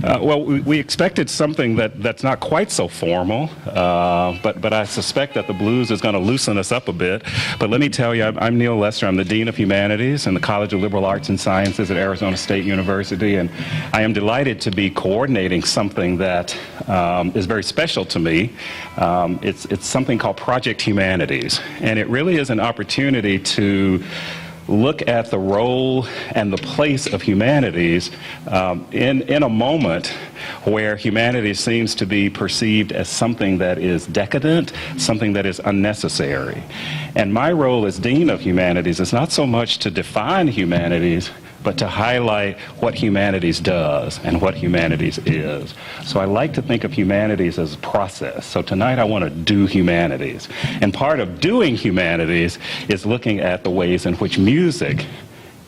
Well, we expected something that's not quite so formal, but I suspect that the blues is going to loosen us up a bit. But let me tell you, I'm Neil Lester. I'm the Dean of Humanities in the College of Liberal Arts and Sciences at Arizona State University, and I am delighted to be coordinating something that is very special to me. It's something called Project Humanities, and it really is an opportunity to look at the role and the place of humanities in a moment where humanities seems to be perceived as something that is decadent, something that is unnecessary. And my role as Dean of Humanities is not so much to define humanities, but to highlight what humanities does and what humanities is. So I like to think of humanities as a process. So tonight I want to do humanities. And part of doing humanities is looking at the ways in which music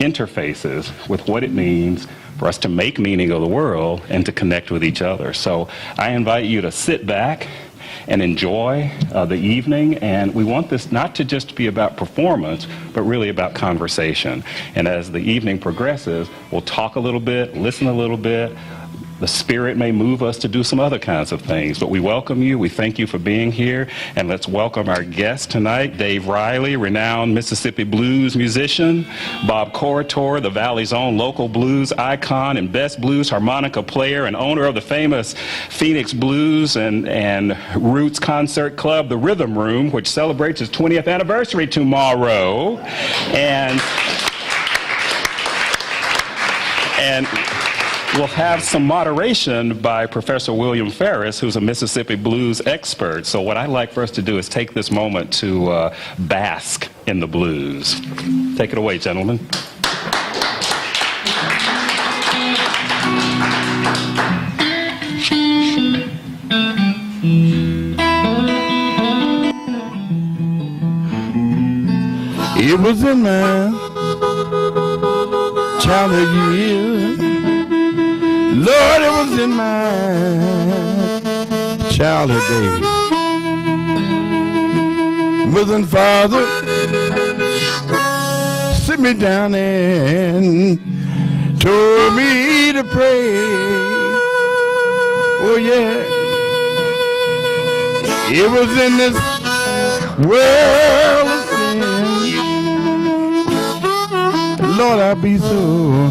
interfaces with what it means for us to make meaning of the world and to connect with each other. So I invite you to sit back and enjoy the evening, and we want this not to just be about performance, but really about conversation. And as the evening progresses, we'll talk a little bit, listen a little bit. The Spirit may move us to do some other kinds of things, but we welcome you. We thank you for being here, and let's welcome our guest tonight, Dave Riley, renowned Mississippi blues musician, Bob Corritore, the Valley's own local blues icon and best blues harmonica player and owner of the famous Phoenix Blues and Roots Concert Club, the Rhythm Room, which celebrates its 20th anniversary tomorrow. And we'll have some moderation by Professor William Ferris, who's a Mississippi blues expert. So what I'd like for us to do is take this moment to bask in the blues. Take it away, gentlemen. It was in my childhood years, Lord, it was in my childhood days. Mother and father sit me down and told me to pray. Oh yeah, it was in this world of sin. Lord, I'll be so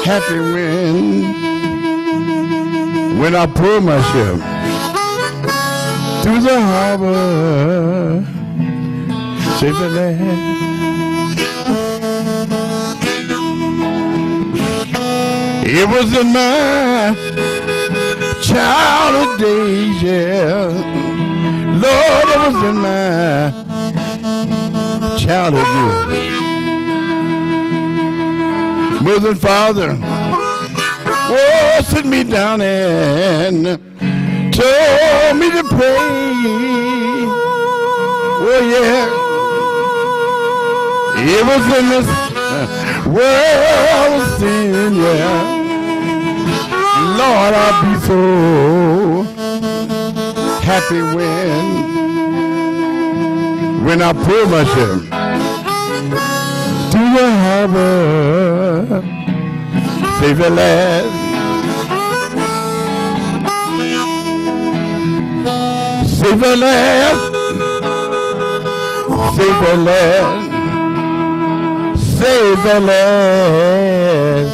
happy when I pull my ship through the harbor, safely land. It was in my childhood days, yeah. Lord, it was in my childhood years. Mother and father, oh, sit me down and told me to pray. Oh yeah, it was in this world of sin, yeah. Lord, I'll be so happy when I pull my ship to the harbor, save the last, save the last, save the last, save the last,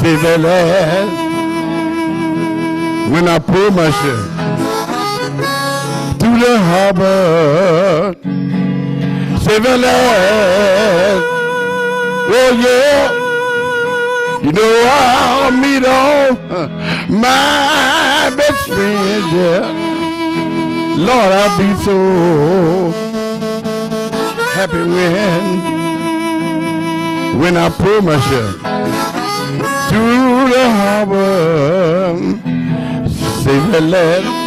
save the last. When I pull my ship through the harbor, save the last. Oh yeah, you know I'll meet all my best friends, yeah. Lord, I'll be so happy when I pull my ship through the harbor, save the last.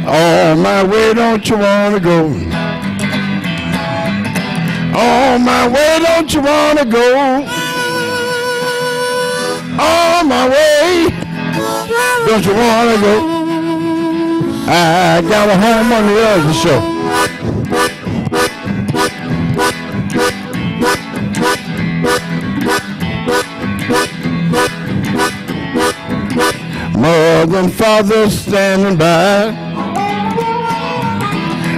On my way, don't you wanna go? On my way, don't you wanna go? On my way, don't you wanna go? I got a home on the other shore. Mother and father standing by.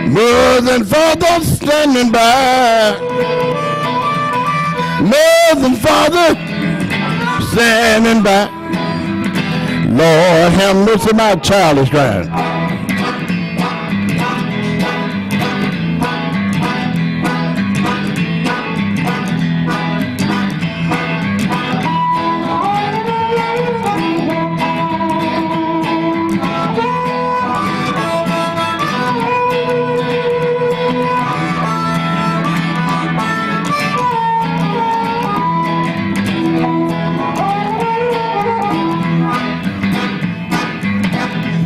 Mother and father standing by. Mother and father standing by. Lord have mercy, my child is crying.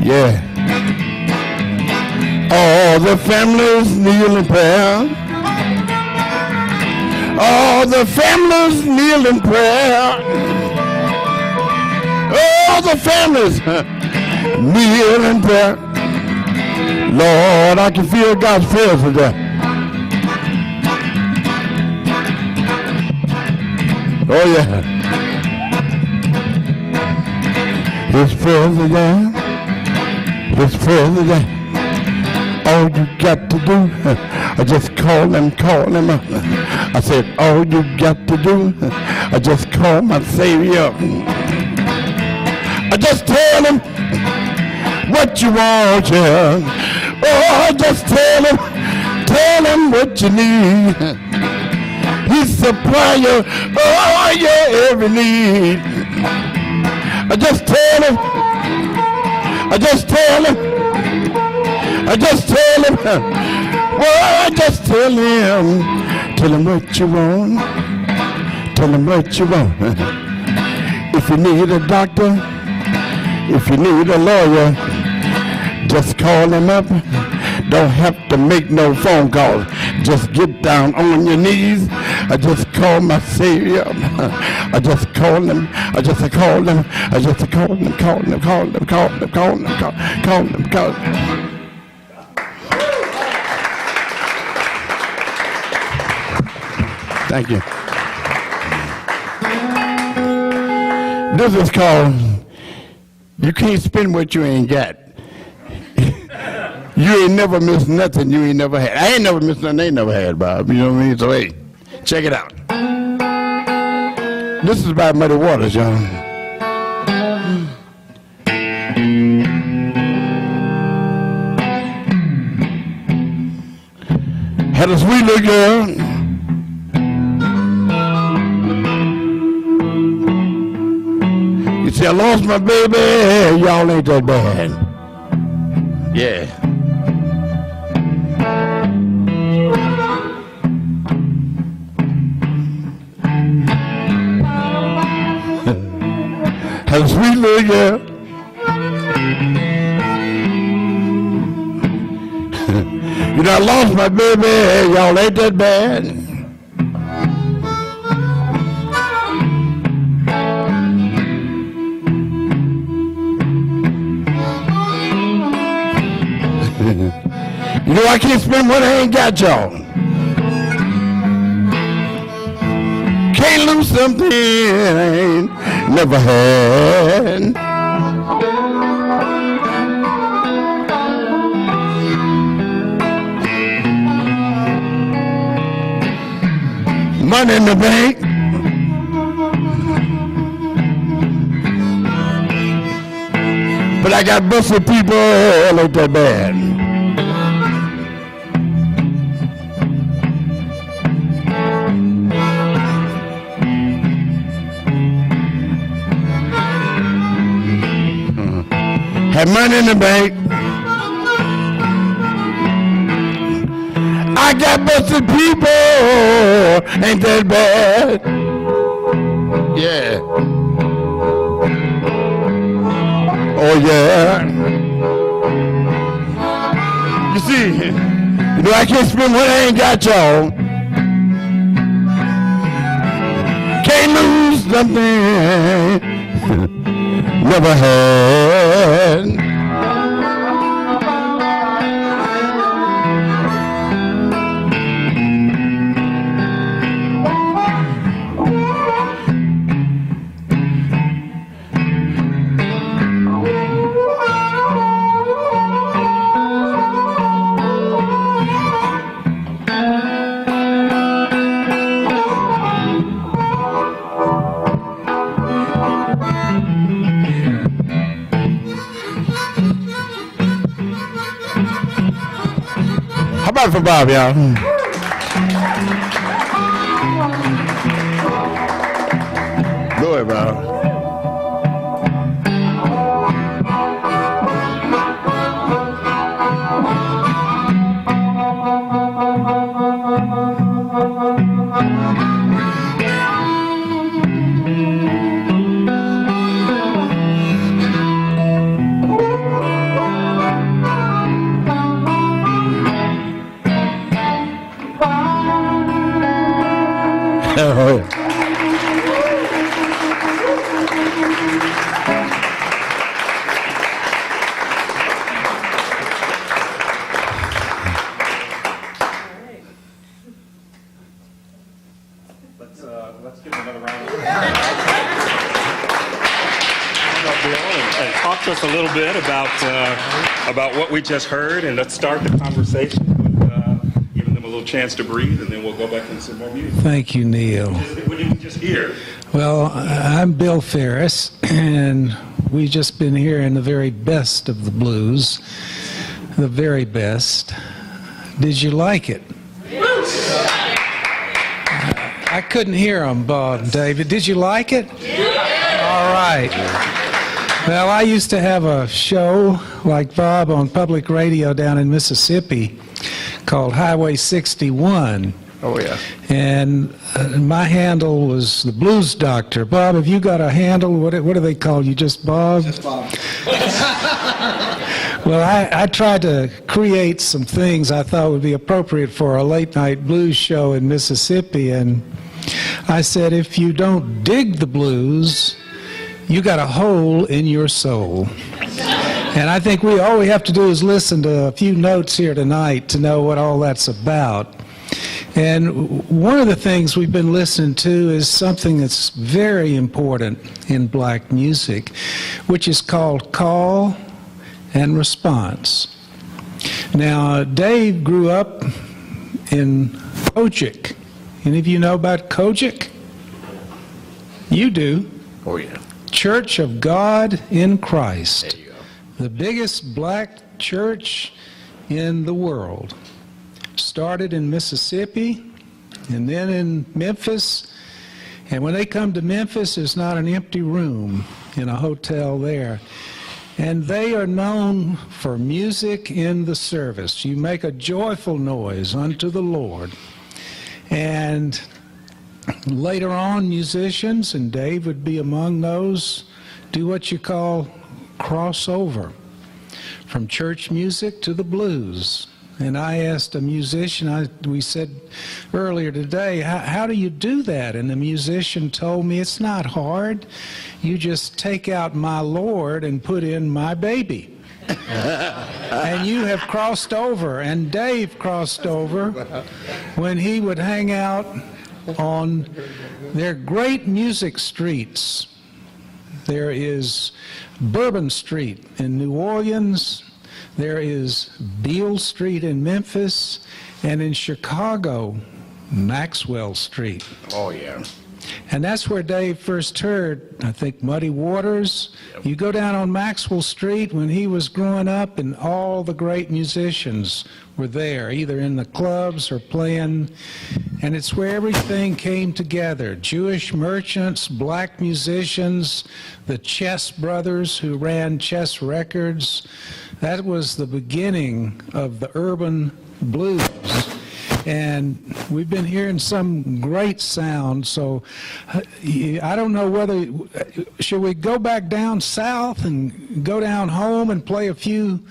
Yeah. All the families kneel in prayer. All the families kneel in prayer. All the families kneel in prayer. Lord, I can feel God's presence there. Oh yeah. His presence there. His presence. All you got to do, I just call him. I said, all you got to do, I just call my Savior. I just tell him what you want, yeah. Oh, just tell him what you need. He supply your, your every need. I just tell him. Well, I just tell him what you want, tell him what you want. If you need a doctor, if you need a lawyer, just call him up. Don't have to make no phone calls. Just get down on your knees. I just call my Savior. I just call him. Call him. Thank you. This is called, you can't spend what you ain't got. You ain't never missed nothing you ain't never had. I ain't never missed nothing they ain't never had, Bob. You know what I mean? So, hey, check it out. This is by Muddy Waters, y'all. Had a sweet little girl. You see, I lost my baby. Y'all ain't that bad. Yeah. Had a sweet little girl. You know, I lost my baby. Y'all ain't that bad. You know, I can't spend what I ain't got, y'all. Can't lose something I ain't never had. Money in the bank. But I got busted people like that bad. Had money in the bank. I got busted people, ain't that bad? Yeah. Oh yeah. You see, you know I can't spend what I ain't got, y'all. something never had. How about for Bob, y'all? Go ahead, Bob. Oh, yeah. Let's give another round of applause. Bill, and talk to us a little bit about what we just heard, and let's start the conversation with giving them a little chance to breathe, and then we'll go back into some more music. Thank you, Neil. What did we just hear? Well, I'm Bill Ferris, and we've just been hearing the very best of the blues, the very best. Did you like it? I couldn't hear them, Bob and David. Did you like it? All right. Well, I used to have a show like Bob on public radio down in Mississippi called Highway 61. Oh, yeah. And my handle was the Blues Doctor. Bob, have you got a handle? What do they call you? Just Bob? Just Bob. Well, I tried to create some things I thought would be appropriate for a late-night blues show in Mississippi, and I said, if you don't dig the blues, you got a hole in your soul. And I think all we have to do is listen to a few notes here tonight to know what all that's about. And one of the things we've been listening to is something that's very important in black music, which is called call and response. Now, Dave grew up in Kojic. Any of you know about Kojic? You do. Oh, yeah. Church of God in Christ. There you go. The biggest black church in the world. Started in Mississippi and then in Memphis. And when they come to Memphis, there's not an empty room in a hotel there. And they are known for music in the service. You make a joyful noise unto the Lord. And later on, musicians, and Dave would be among those, do what you call crossover from church music to the blues. And I asked a musician, we said earlier today, how do you do that? And the musician told me, it's not hard. You just take out my Lord and put in my baby. And you have crossed over. And Dave crossed over when he would hang out on their great music streets. There is Bourbon Street in New Orleans. There is Beale Street in Memphis, and in Chicago, Maxwell Street. Oh, yeah. And that's where Dave first heard, I think, Muddy Waters. Yep. You go down on Maxwell Street when he was growing up, and all the great musicians were there, either in the clubs or playing. And it's where everything came together. Jewish merchants, black musicians, the Chess brothers who ran Chess Records. That was the beginning of the urban blues. And we've been hearing some great sound, so I don't know whether, should we go back down south and go down home and play a few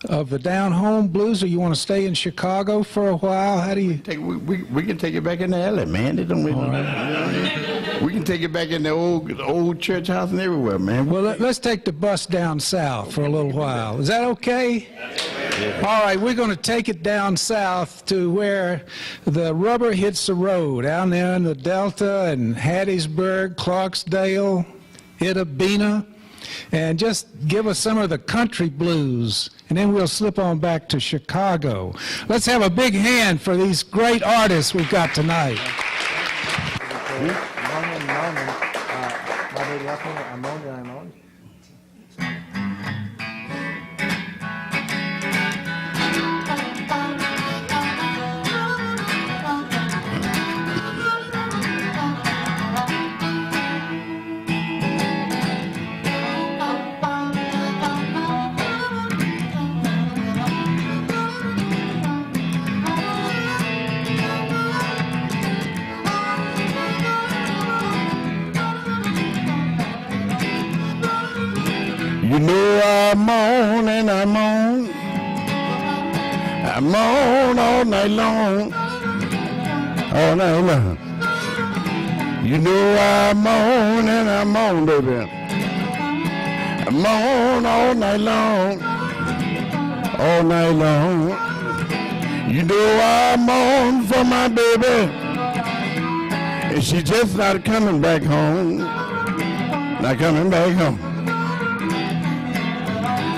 of the down home blues, or you want to stay in Chicago for a while? How do you? We can take it back in the alley, man. It don't really matter. We can take it back in the old church house and everywhere, man. Well, let's take the bus down south for a little while. Is that okay? All right, we're going to take it down south to where the rubber hits the road, down there in the Delta and Hattiesburg, Clarksdale, Itta Bena, and just give us some of the country blues, and then we'll slip on back to Chicago. Let's have a big hand for these great artists we've got tonight. You know I'm on and I'm on. I'm on all night long. All night long. You know I'm on and I'm on, baby. I'm on all night long. All night long. You know I'm on for my baby. And she's just not coming back home. Not coming back home.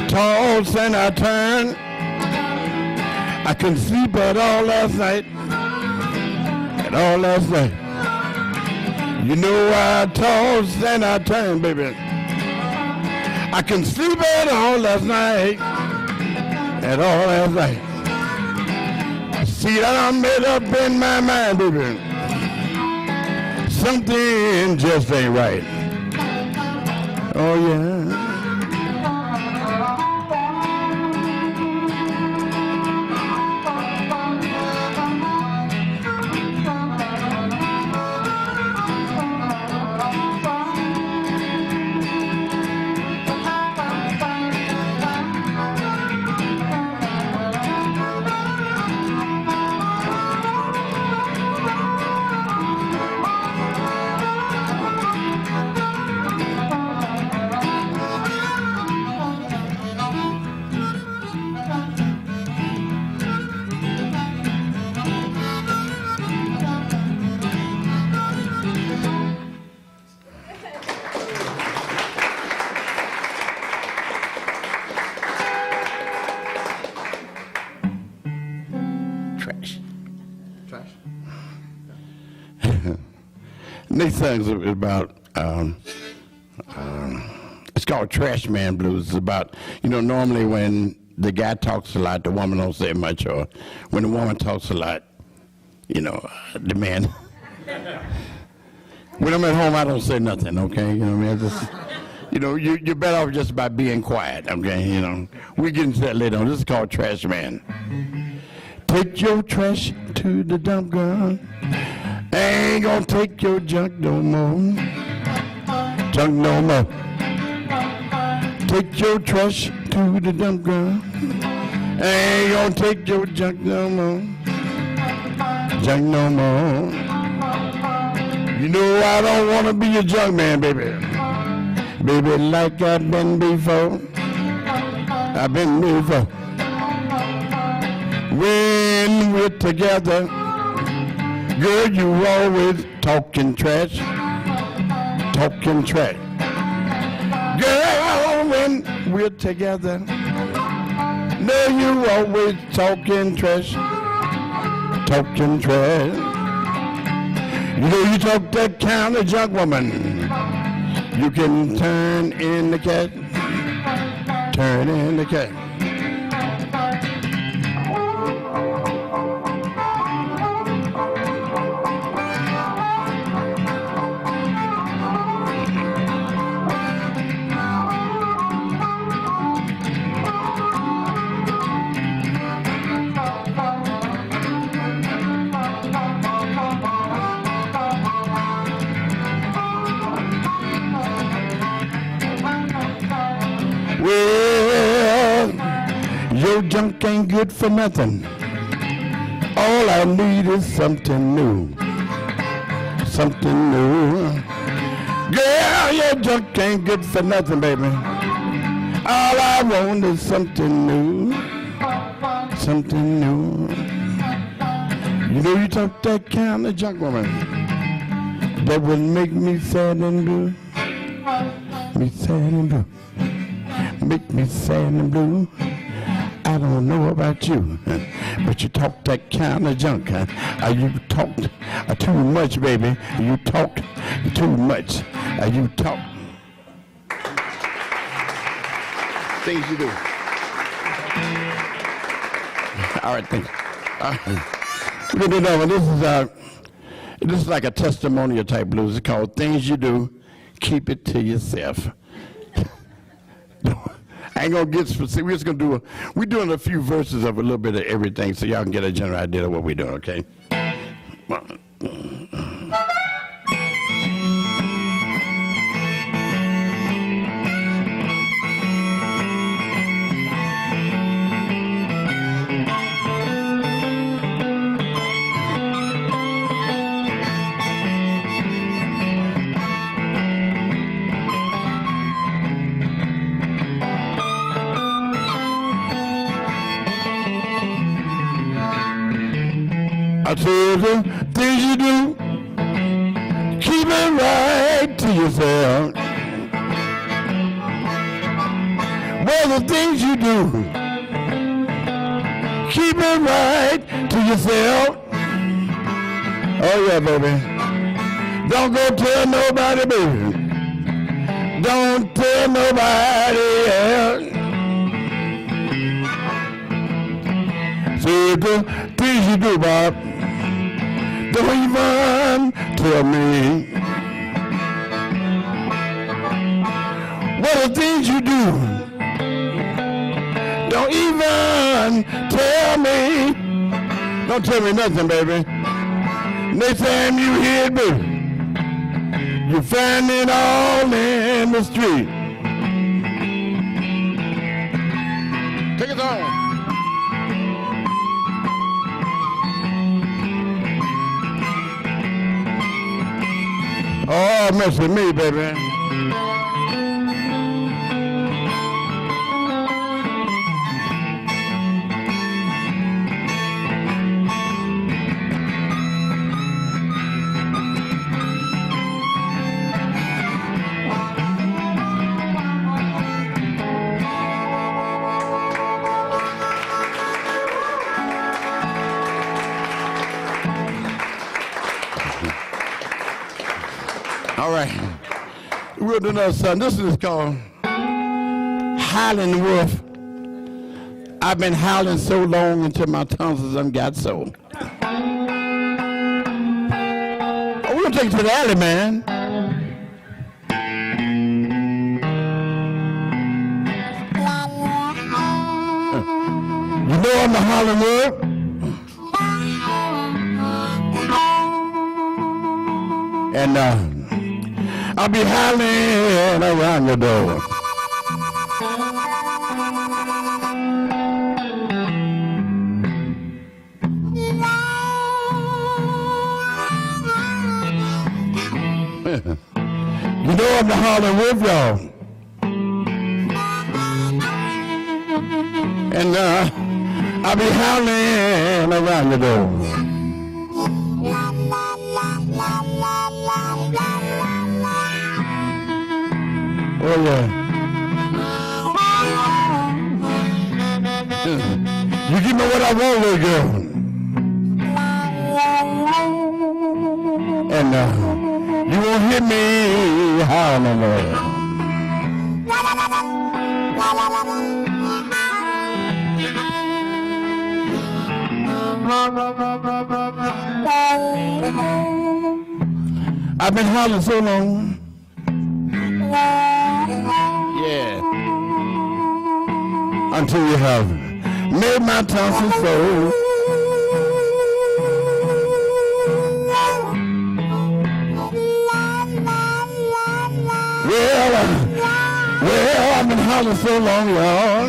Toss and I turn. I couldn't sleep at all last night. At all last night. You know I toss and I turn, baby. I couldn't sleep at all last night. At all last night. See that I'm made up in my mind, baby. Something just ain't right. Oh yeah. Next song is about, it's called Trash Man Blues. It's about, normally when the guy talks a lot, the woman don't say much, or when the woman talks a lot, the man. When I'm at home, I don't say nothing, okay? I just, you're better off just by being quiet, okay? We get into that later on. This is called Trash Man. Take your trash to the dump, girl. Ain't gonna take your junk no more. Junk no more. Take your trash to the dump, girl. Ain't gonna take your junk no more. Junk no more. You know I don't wanna be a junk man, baby. Baby, like I've been before. I've been before. When we're together, girl, you always talking trash, talking trash. Girl, when we're together, no, you always talking trash, talking trash. You talk that kind of junk, woman. You can turn in the cat, turn in the cat. Well, your junk ain't good for nothing. All I need is something new. something new. Girl, your junk ain't good for nothing, baby. All I want is something new, something new. You know you talk that kind of junk, woman, that would make me sad and blue, me sad and blue, make me sad and blue. I don't know about you, but you talk that kind of junk. You talk too much, baby. You talk too much. You talk things you do. All right, thank you. We're gonna do that one. This is like a testimonial type blues. It's called Things You Do. Keep it to yourself. I ain't gonna get specific. We're just gonna we're doing a few verses of a little bit of everything so y'all can get a general idea of what we're doing, okay? I told you, things you do, keep it right to yourself. Well, the things you do, keep it right to yourself. Oh yeah, baby. Don't go tell nobody, baby. Don't tell nobody else. See the things you do, Bob. Don't even tell me what the things you do. Don't even tell me. Don't tell me nothing, baby. Next time you hear it, baby, you find it all in the street. Take it on. Oh, mess with me, baby. All right, we'll do another song. This is called Howling Wolf. I've been howling so long until my tonsils done got so. Oh, we're gonna take it to the alley, man. You know I'm the howling wolf. And I'll be howling around your door. You know I'm the howling wolf, y'all. And I'll be howling around your door. Oh, yeah. You give me what I want, little girl. And you won't hear me howl no more. I've been howling so long. Yeah. Until you have made my tonsils so. Well, I've been howling so long, y'all.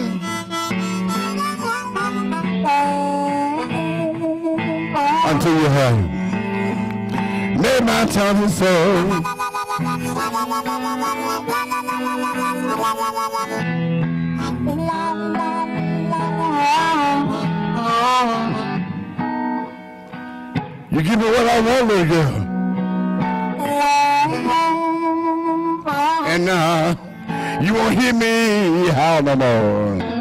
Until you have Hey, my tongue is so. You give me what I want, little girl. And you won't hear me howl no more.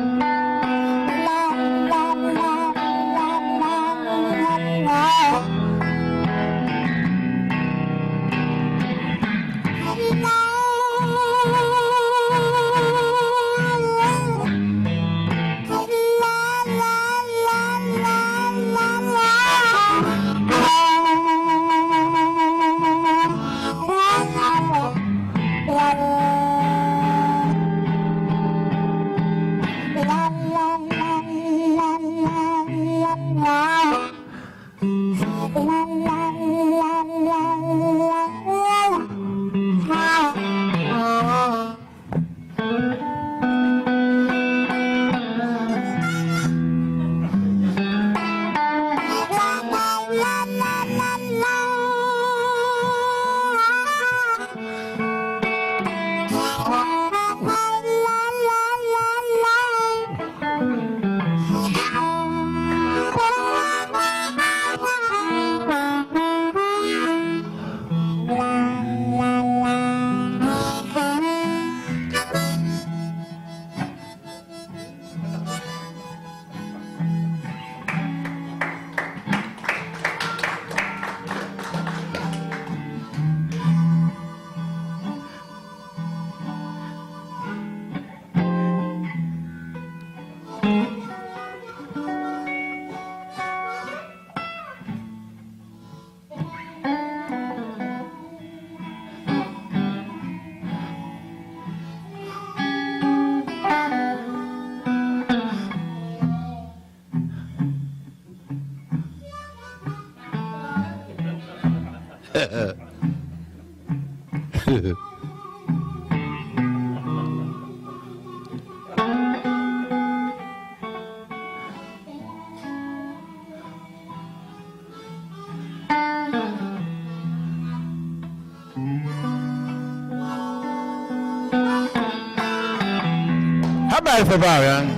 How about it for Bobby?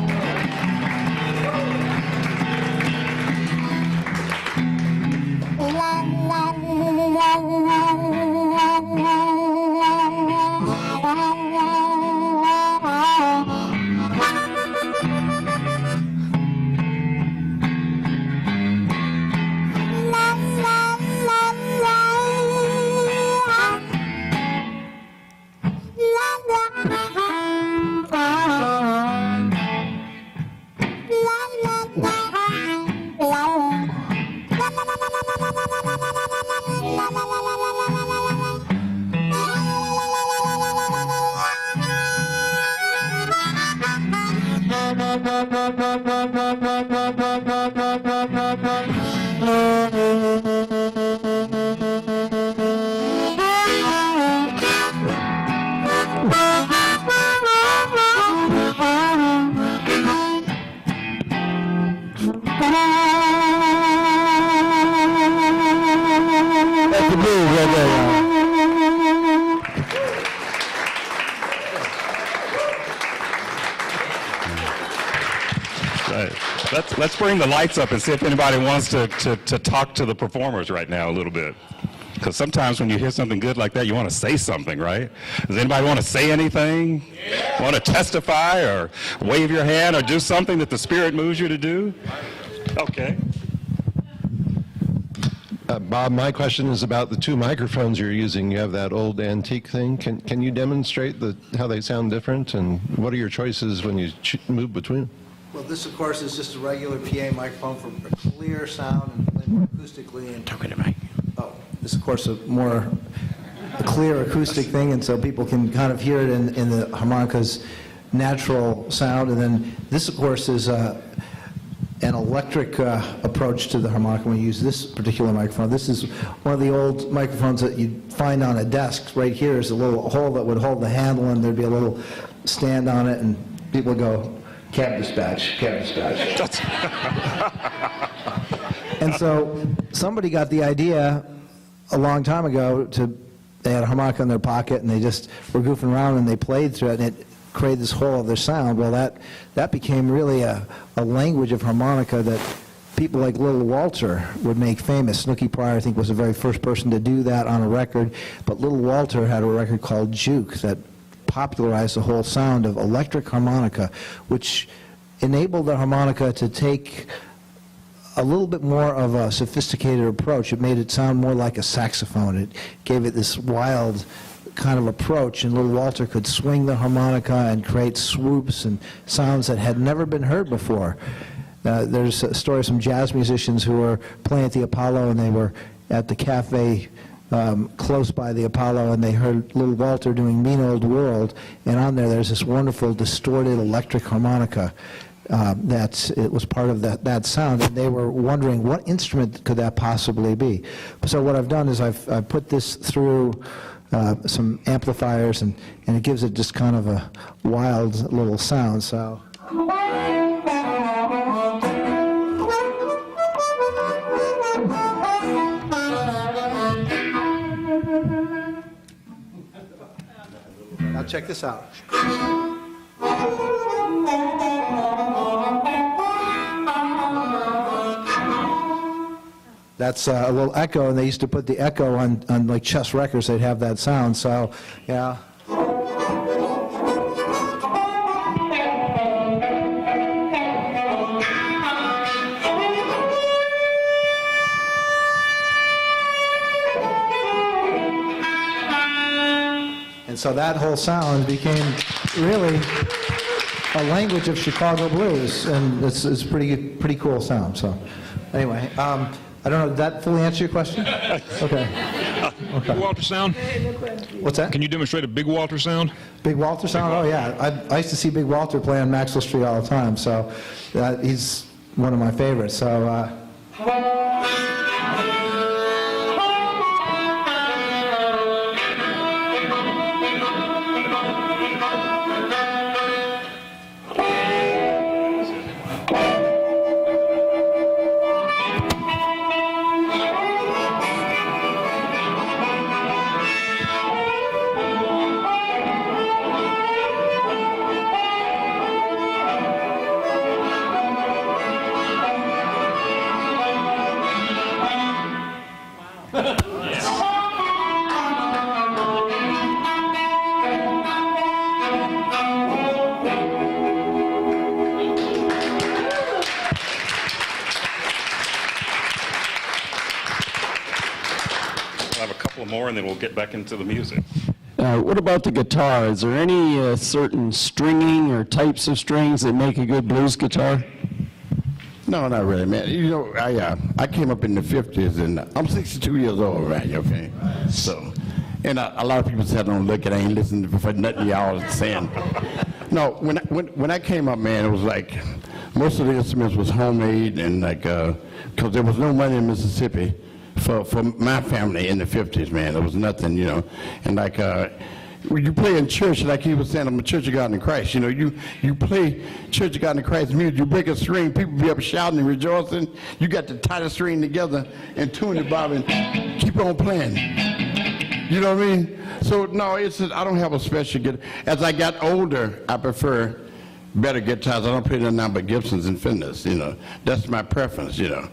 That's the blues right there, y'all. Right. Let's bring the lights up and see if anybody wants to talk to the performers right now a little bit. Because sometimes when you hear something good like that, you want to say something, right? Does anybody want to say anything? Yeah. Want to testify or wave your hand or do something that the Spirit moves you to do? Okay. Bob, my question is about the two microphones you're using. You have that old antique thing. Can you demonstrate how they sound different, and what are your choices when you move between them? Well, this, of course, is just a regular PA microphone for a clear sound and play more acoustically. And Talking to Mike. oh, this, of course, a clear acoustic thing, and so people can kind of hear it in the harmonica's natural sound. And then this, of course, is an electric approach to the harmonica when you use this particular microphone. This is one of the old microphones that you'd find on a desk. Right here is a little hole that would hold the handle, and there'd be a little stand on it, and people would go, "Cab dispatch, cab dispatch." And so somebody got the idea a long time ago, they had a harmonica in their pocket, and they just were goofing around, and they played through it, and it created this whole other sound. Well, that became really a language of harmonica that people like Little Walter would make famous. Snooky Pryor, I think, was the very first person to do that on a record, but Little Walter had a record called Juke that popularized the whole sound of electric harmonica, which enabled the harmonica to take a little bit more of a sophisticated approach. It made it sound more like a saxophone. It gave it this wild kind of approach, and Little Walter could swing the harmonica and create swoops and sounds that had never been heard before. There's a story of some jazz musicians who were playing at the Apollo, and they were at the cafe close by the Apollo, and they heard Little Walter doing Mean Old World, and on there's this wonderful distorted electric harmonica it was part of that sound, and they were wondering what instrument could that possibly be. So what I've done is I've put this through some amplifiers, and it gives it just kind of a wild little sound. So. Now check this out. That's a little echo, and they used to put the echo on like Chess records. They'd have that sound. So, yeah. And so that whole sound became really a language of Chicago blues, and it's a pretty cool sound. So, anyway, I don't know. Did that fully answer your question? Okay. Big Walter sound? What's that? Can you demonstrate a Big Walter sound? Big Walter sound? Oh yeah, I used to see Big Walter play on Maxwell Street all the time. So he's one of my favorites. So. More, and then we'll get back into the music. What about the guitar? Is there any certain stringing or types of strings that make a good blues guitar? No, not really, man. You know, I came up in the 50s, and I'm 62 years old, right? Okay, so, and a lot of people say I don't look, and I ain't listening for nothing y'all saying. No, when I came up, man, it was like most of the instruments was homemade, and like because there was no money in Mississippi. For my family in the 50s, man, there was nothing, you know, and like when you play in church, like he was saying, I'm a Church of God in Christ, you know, you play Church of God in Christ music, you break a string, people be up shouting and rejoicing, you got to tie the string together and tune it, Bob, and keep on playing, you know what I mean? So no, I don't have a special guitar. As I got older, I prefer better guitars. I don't play them now but Gibsons and Fenders, you know, that's my preference, you know.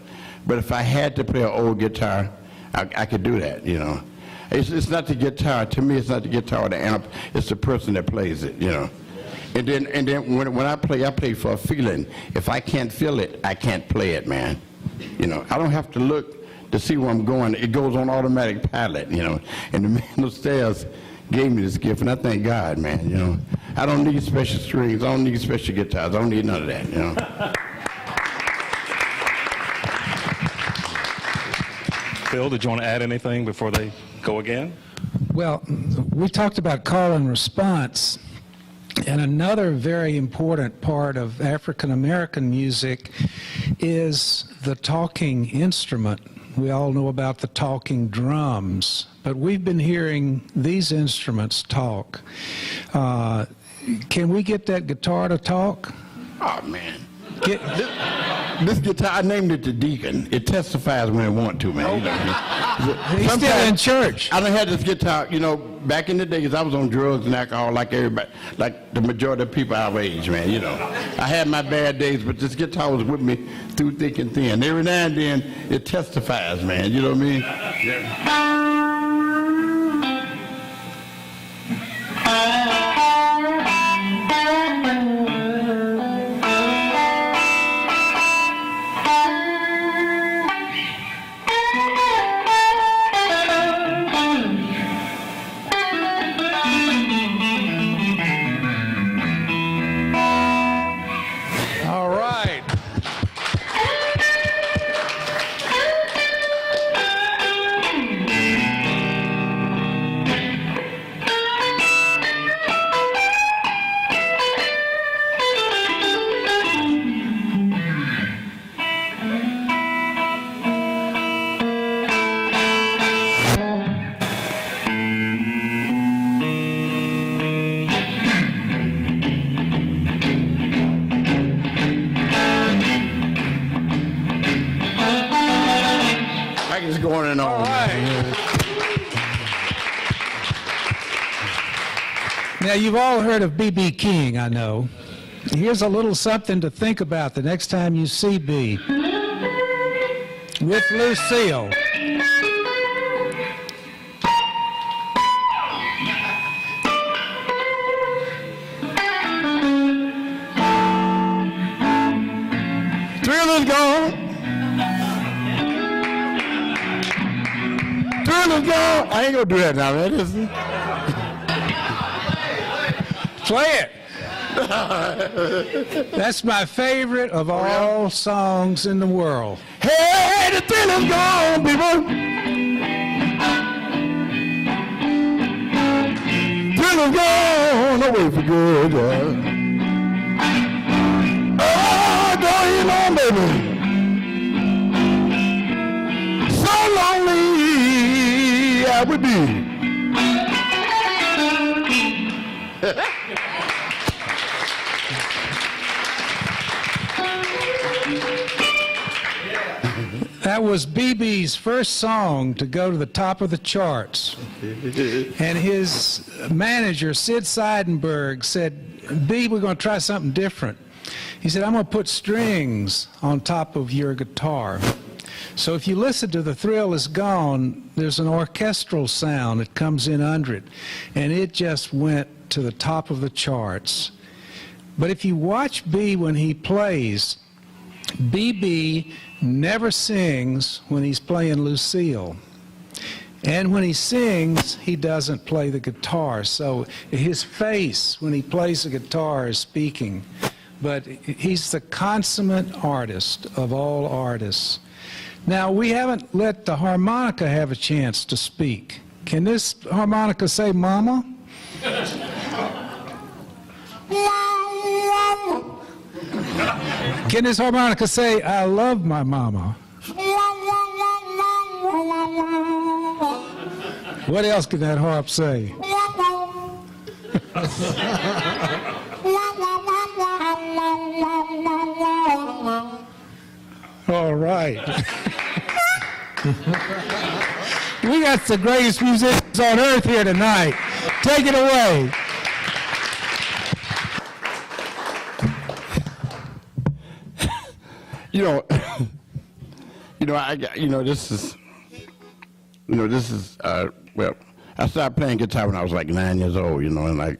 But if I had to play an old guitar, I could do that, you know. It's not the guitar. To me, it's not the guitar or the amp. It's the person that plays it, you know. And then when I play for a feeling. If I can't feel it, I can't play it, man. You know, I don't have to look to see where I'm going. It goes on automatic pilot, you know. And the man upstairs gave me this gift, and I thank God, man, you know. I don't need special strings. I don't need special guitars. I don't need none of that, you know. Phil, did you want to add anything before they go again? Well, we talked about call and response, and another very important part of African American music is the talking instrument. We all know about the talking drums, but we've been hearing these instruments talk. Can we get that guitar to talk? Oh, man. This guitar, I named it the Deacon. It testifies when it want to, man. You know, He's still in church. I done had this guitar, you know, back in the days I was on drugs and alcohol like everybody, like the majority of people our age, man, you know. I had my bad days, but this guitar was with me through thick and thin. Every now and then it testifies, man, you know what I mean? Yeah. All right. I can just go on and on. All right. Now, you've all heard of B.B. King, I know. Here's a little something to think about the next time you see B. With Lucille. Thrill is gone. Thrill is gone. I ain't gonna do that now, man. This is- Play it. That's my favorite of all songs in the world. Hey, the thrill is gone, people. Thrill is gone away for good. Oh, don't you know, baby? So lonely I would be. That was B.B.'s first song to go to the top of the charts. And his manager, Sid Seidenberg, said, B, we're going to try something different. He said, I'm going to put strings on top of your guitar. So if you listen to The Thrill Is Gone, there's an orchestral sound that comes in under it. And it just went to the top of the charts. But if you watch B when he plays, B.B. never sings when he's playing Lucille. And when he sings, he doesn't play the guitar. So his face when he plays the guitar is speaking. But he's the consummate artist of all artists. Now, we haven't let the harmonica have a chance to speak. Can this harmonica say mama? Can this harmonica say, I love my mama? What else can that harp say? All right. We got the greatest musicians on earth here tonight. Take it away. This is, well, I started playing guitar when I was like 9 years old, and like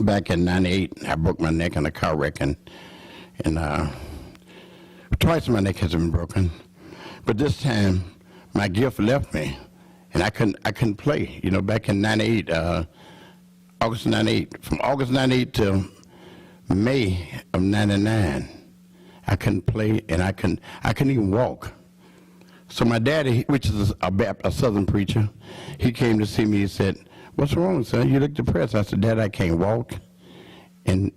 back in 98, I broke my neck in a car wreck, and twice my neck has been broken. But this time, my gift left me, and I couldn't play. Back in 98, August 98, from August 98 till May of 99, I couldn't play, and I couldn't even walk. So my daddy, which is a Southern preacher, he came to see me. He said, "What's wrong, son? You look depressed." I said, "Dad, I can't walk." And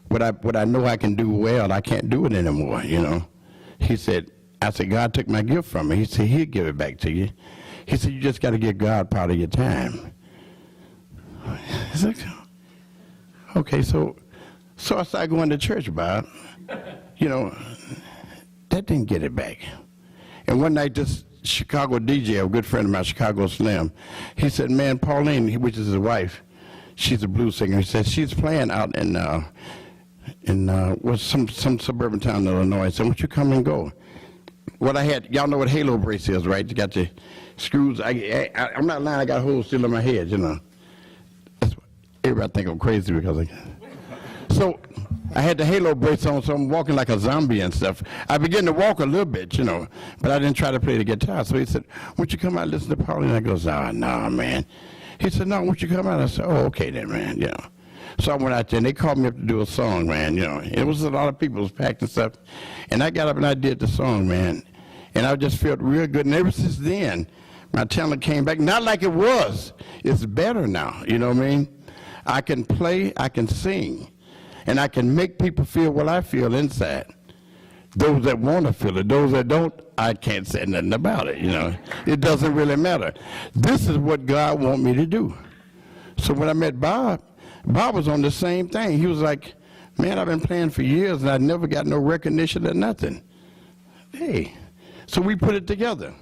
what I know I can do well, I can't do it anymore. He said, I said, "God took my gift from me." He said, "He'll give it back to you." He said, "You just got to give God part of your time." I said, okay, so So I started going to church, Bob. You know, that didn't get it back. And one night, this Chicago DJ, a good friend of mine, Chicago Slim, he said, man, Pauline, which is his wife, she's a blues singer. He said, she's playing out in some suburban town in Illinois. I said, won't you come and go? What I had, y'all know what halo brace is, right? You got the screws. I'm not lying, I got holes still in my head, you know. Everybody think I'm crazy because so I had the halo brace on, so I'm walking like a zombie and stuff. I began to walk a little bit, you know, but I didn't try to play the guitar. So he said, won't you come out and listen to Pauline? I goes, nah, man. He said, no, won't you come out? I said, oh, okay then, man, you know. So I went out there, and they called me up to do a song, man, you know. It was a lot of people, it was packed and stuff. And I got up and I did the song, man. And I just felt real good. And ever since then, my talent came back. Not like it was. It's better now, you know what I mean? I can play, I can sing. And I can make people feel what I feel inside. Those that want to feel it, those that don't, I can't say nothing about it, you know. It doesn't really matter. This is what God wants me to do. So when I met Bob was on the same thing. He was like, man, I've been playing for years and I never got no recognition or nothing. Hey, so we put it together.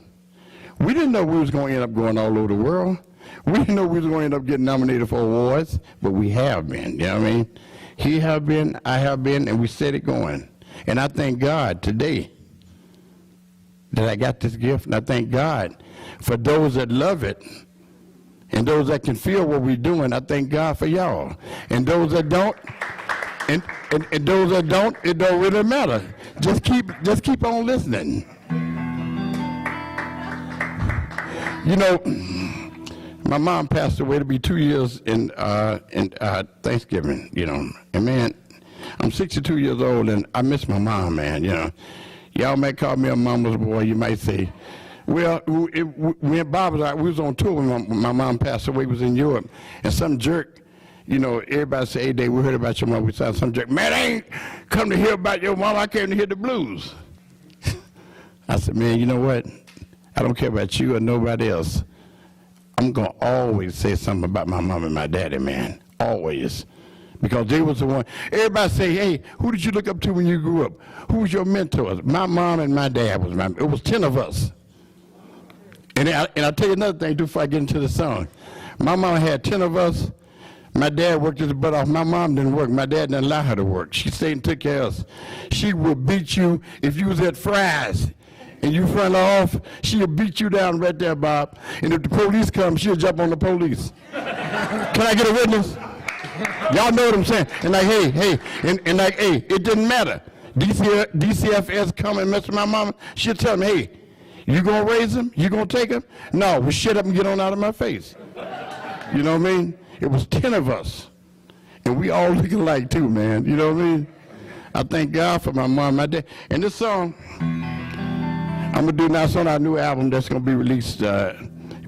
We didn't know we was going to end up going all over the world. We didn't know we was going to end up getting nominated for awards, but we have been, you know what I mean? He have been, I have been, and we set it going. And I thank God today that I got this gift, and I thank God for those that love it and those that can feel what we're doing. I thank God for y'all. And those that don't, and those that don't, it don't really matter. Just keep on listening. You know, my mom passed away to be 2 years in Thanksgiving, you know. And man, I'm 62 years old and I miss my mom, man, you know. Y'all may call me a mama's boy, you might say. Well, when Bob was out, we was on tour when my mom passed away, was in Europe. And some jerk, you know, everybody say, hey, Dave, we heard about your mom. We saw some jerk, man, I ain't come to hear about your mom, I came to hear the blues. I said, man, you know what? I don't care about you or nobody else. I'm going to always say something about my mom and my daddy, man. Always. Because they was the one. Everybody say, hey, who did you look up to when you grew up? Who was your mentors? My mom and my dad was it was 10 of us. And I'll tell you another thing too before I get into the song. My mom had 10 of us. My dad worked his butt off. My mom didn't work. My dad didn't allow her to work. She stayed and took care of us. She would beat you if you was at Fry's and you front her off. She'll beat you down right there, Bob. And if the police come, she'll jump on the police. Can I get a witness? Y'all know what I'm saying. And like, hey, and like, hey, it didn't matter. DCFS come and mess with my mama. She'll tell me, hey, you gonna raise him? You gonna take him? No, well, shut up and get on out of my face. You know what I mean? It was 10 of us. And we all look alike too, man. You know what I mean? I thank God for my mom, my dad. And this song, I'm gonna do now. It's on our new album that's gonna be released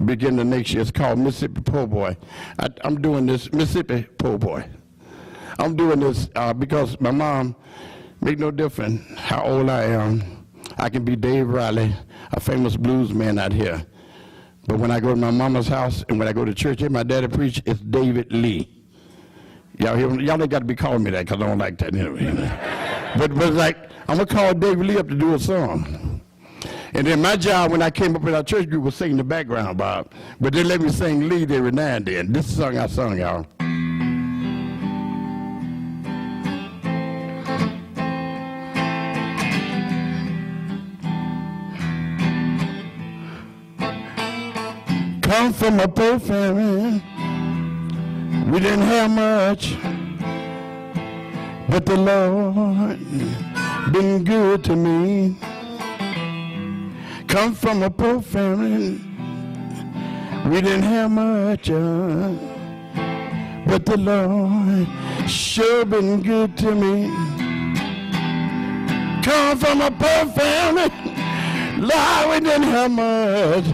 beginning of next year. It's called Mississippi Po' Boy. I'm doing this, Mississippi Po' Boy. I'm doing this because my mom, make no difference how old I am. I can be Dave Riley, a famous blues man out here. But when I go to my mama's house and when I go to church, and my daddy preach, it's David Lee. Y'all ain't got to be calling me that because I don't like that anyway. But it's like, I'm going to call David Lee up to do a song. And then my job when I came up in our church group was singing the background, Bob. But they let me sing lead every now and then. This is the song I sung, y'all. Come from a poor family. We didn't have much, but the Lord been good to me. Come from a poor family. We didn't have much, but the Lord sure been good to me. Come from a poor family. Lord, we didn't have much,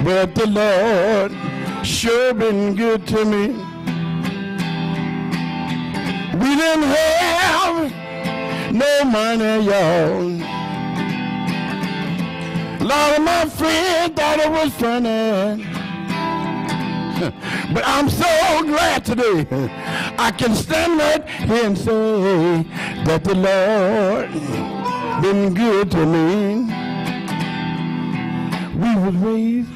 but the Lord sure been good to me. We didn't have no money, y'all. A lot of my friends thought it was funny. But I'm so glad today I can stand right here and say that the Lord been good to me. We was raised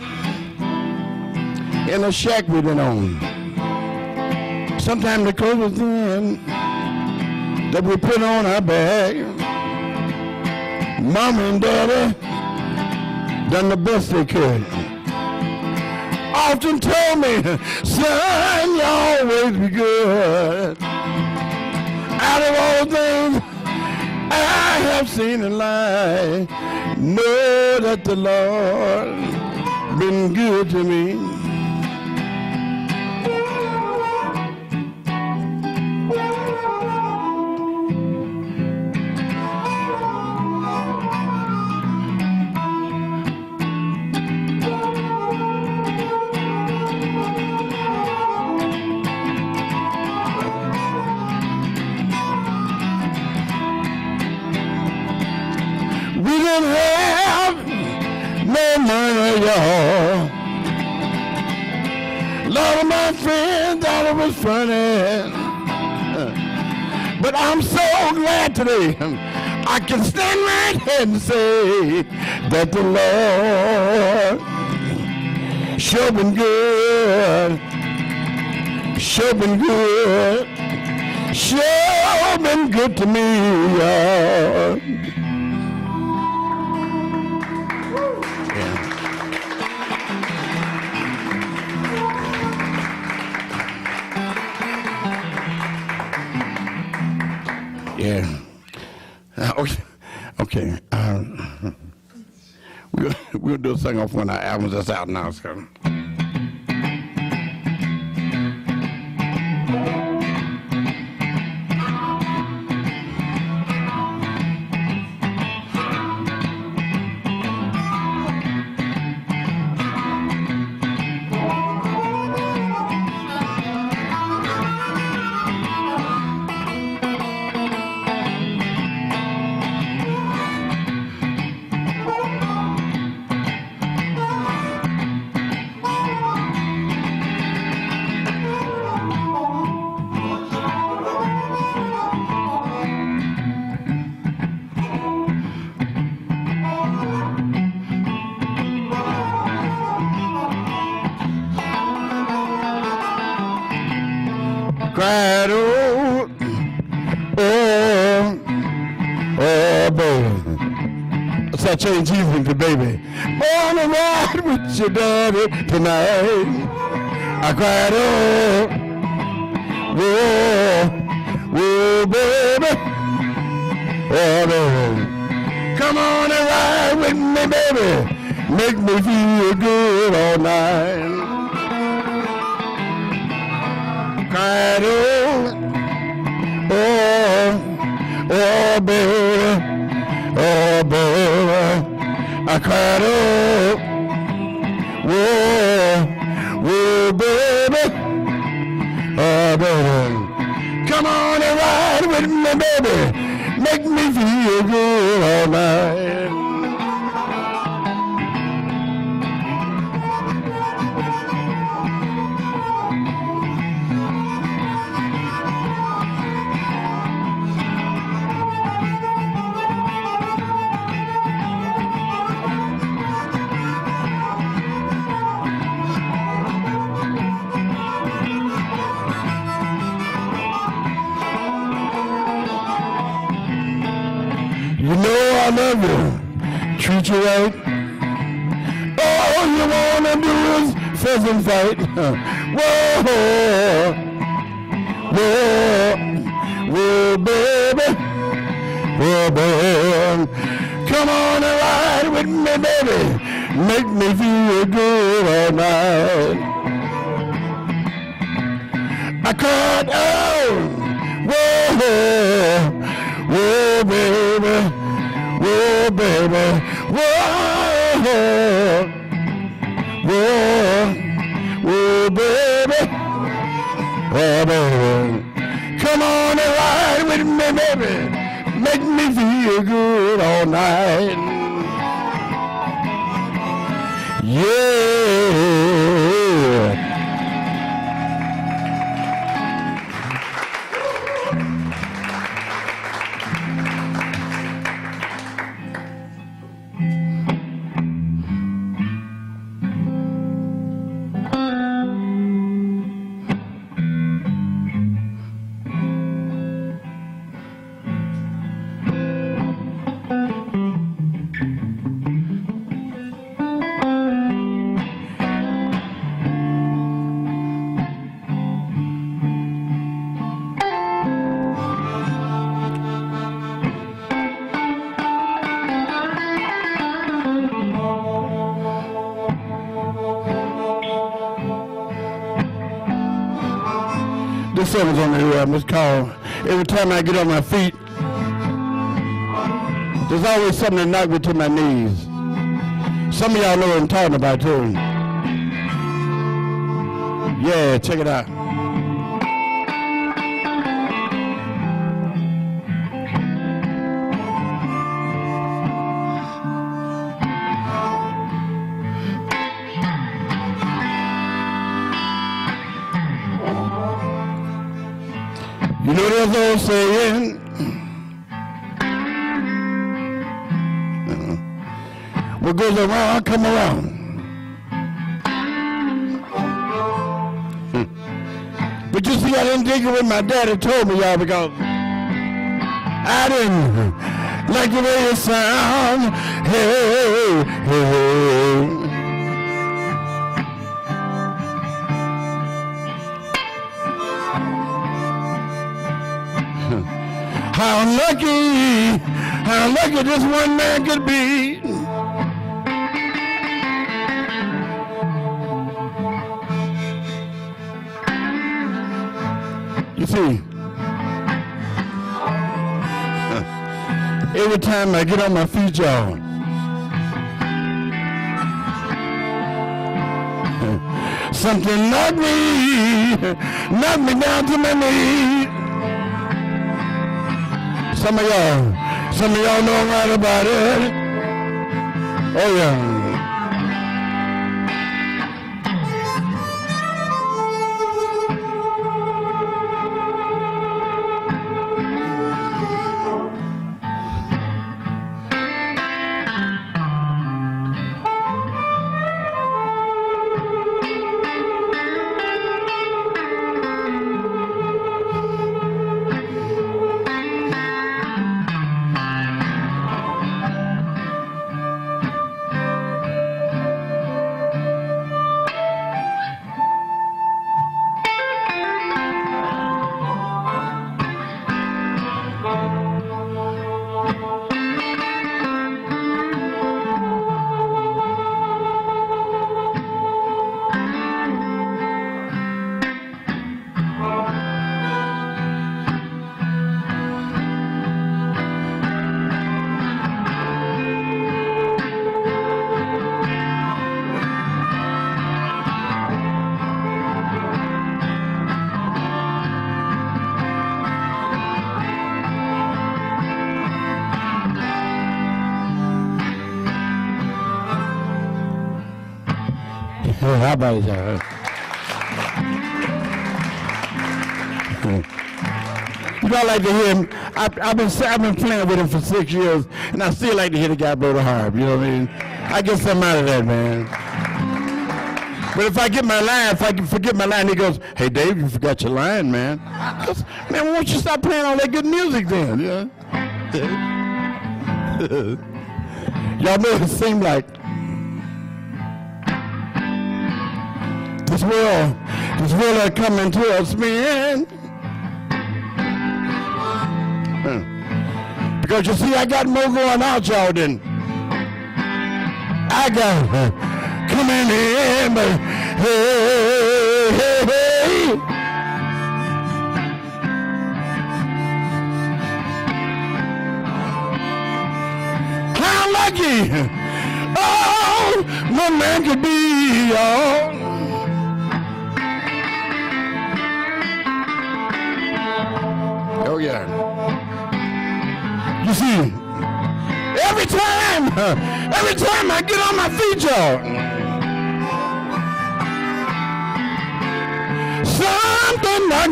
in a shack we been on. Sometimes the clothes was in that we put on our back. Mama and Daddy done the best they could. Often told me, son, you always be good. Out of all things I have seen in life, know that the Lord been good to me. We didn't have no money, y'all. A lot of my friends thought it was funny. But I'm so glad today I can stand right here and say that the Lord sure been good. Sure been good. Sure been good to me, y'all. Yeah. Okay. We'll do a sing off when our album that's out now. So. Cried, oh, baby. So I changed Jesus to baby. Wanna ride with your daddy tonight. I cried, oh, baby. Oh, baby. Come on and ride with me, baby. Make me feel good all night. Cried, oh, baby, I cried, baby, come on and ride with me, baby, make me feel good all night. You know I love you, treat you right. All you wanna do is fuss and fight. Whoa, baby, come on and ride with me, baby. Make me feel good all night. I cried, whoa, baby, baby, come on and ride with me, baby, make me feel good all night. Yeah. This song is on the album. It's called Every Time I Get on My Feet. There's always something that knocks me to my knees. Some of y'all know what I'm talking about, too. Yeah, check it out. You know there's an old saying, what goes around, come around. But you see, I didn't dig it when my daddy told me, y'all, because I didn't like the way it sound. Hey, hey, hey. How lucky this one man could be. You see, every time I get on my feet, y'all, something knocked me down to my knees. Some of y'all know I'm right about it. Oh yeah. How about that? You know, I like to hear him. I've been playing with him for 6 years, and I still like to hear the guy blow the harp. You know what I mean? I get something out of that, man. But if I get my line, if I can forget my line, he goes, "Hey, Dave, you forgot your line, man." Goes, man, why don't you stop playing all that good music then? Yeah. Y'all know it seemed like this world are coming to us, man. Because you see, I got more going out, y'all, than I got coming in, but hey, hey, hey. How lucky, oh, one man could be, y'all. Oh, yeah. You see, every time I get on my feet, y'all, something knocked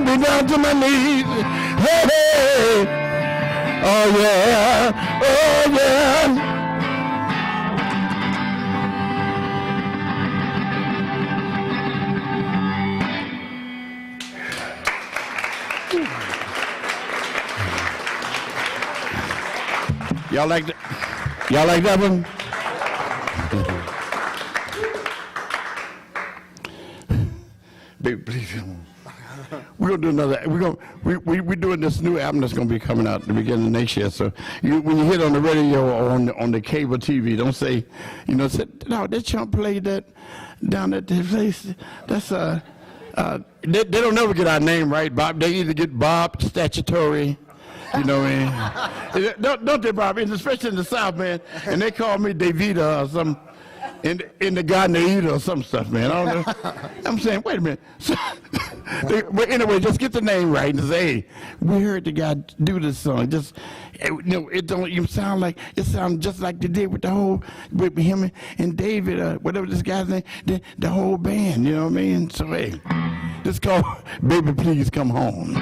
me down to my knees. Hey, hey. Oh, yeah. Oh, yeah. Y'all like that? Y'all like that one? Baby, please. we're gonna do another. We're doing this new album that's gonna be coming out at the beginning of next year. So when you hear it on the radio or on the cable TV, don't say, say, no, that chump played that down at the place. That's they don't never get our name right, Bob. They either get Bob Statutory. You know what I mean? Don't they, Bob? Especially in the South, man. And they call me Davida or some in the Ghanaian or some stuff, man. I don't know. I'm saying, wait a minute. So, but anyway, just get the name right and say, hey, we heard the guy do this song. Just, it don't even sound like, it sounds just like they did with the whole, with him and David, whatever this guy's name, the whole band, you know what I mean? So, hey, this called Baby Please Come Home.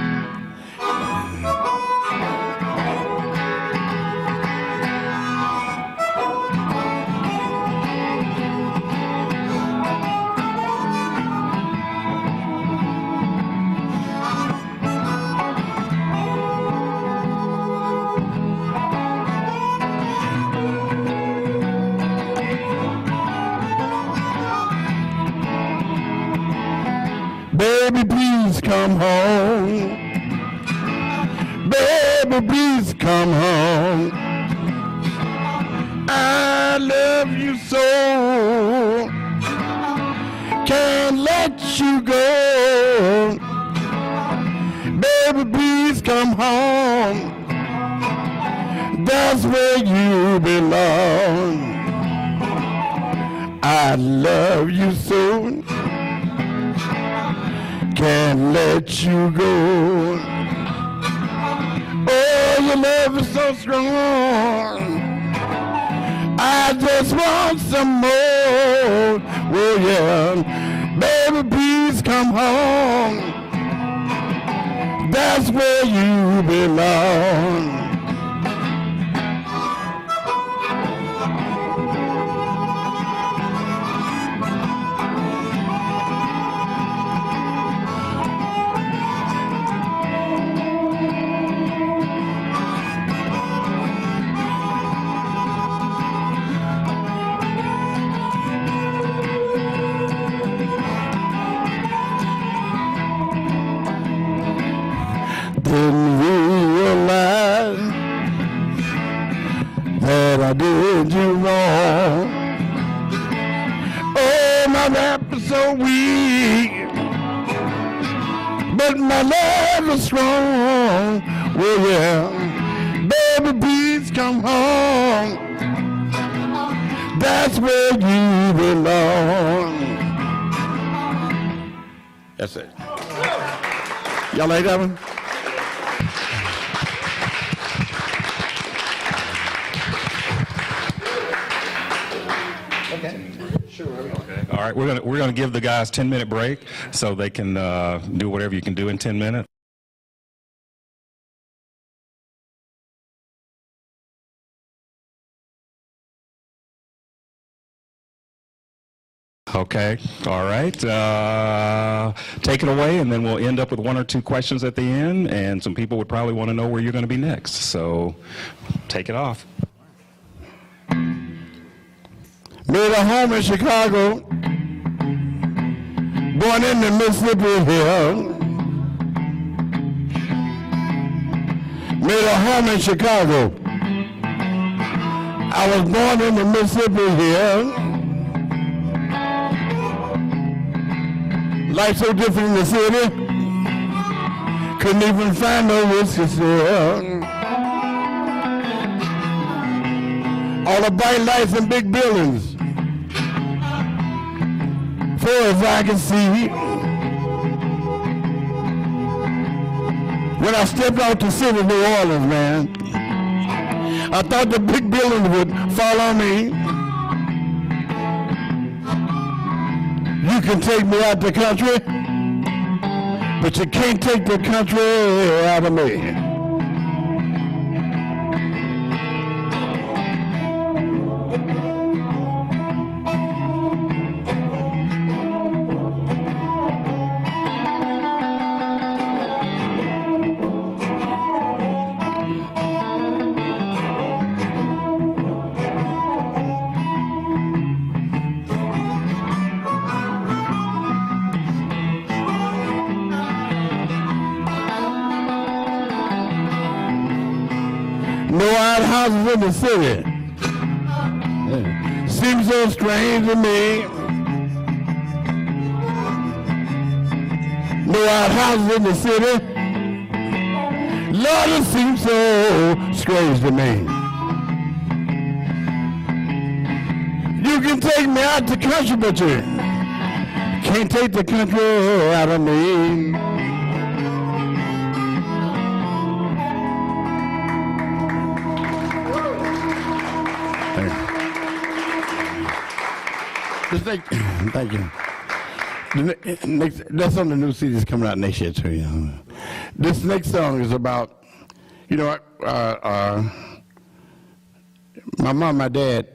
Baby, please come home. Baby, please come home. I love you so. Can't let you go. Baby, please come home. That's where you belong. I love you so. Can't let you go. Oh, your love is so strong. I just want some more. Oh, yeah. Baby, please come home. That's where you belong. Didn't realize that I did you wrong. Oh, my rap is so weak, but my love is strong. Oh, yeah. Baby, please come home. That's where you belong. That's it. Y'all like that one? All right, we're gonna give the guys 10-minute break so they can do whatever you can do in 10 minutes. Okay, all right. Take it away, and then we'll end up with one or two questions at the end, and some people would probably want to know where you're going to be next. So take it off. Made a home in Chicago, born in the Mississippi Hill. Made a home in Chicago. I was born in the Mississippi Hill. Life so different in the city, couldn't even find no whiskey still. All the bright lights and big buildings, far as I can see. When I stepped out the city of New Orleans, man, I thought the big buildings would fall on me. You can take me out the country, but you can't take the country out of me. houses in the city seem so strange to me. No outhouses in the city, Lord, it seems so strange to me. You can take me out the country, but you can't take the country out of me. Thank you. That's on the new CD that's coming out next year too. You know. This next song is about, my mom and my dad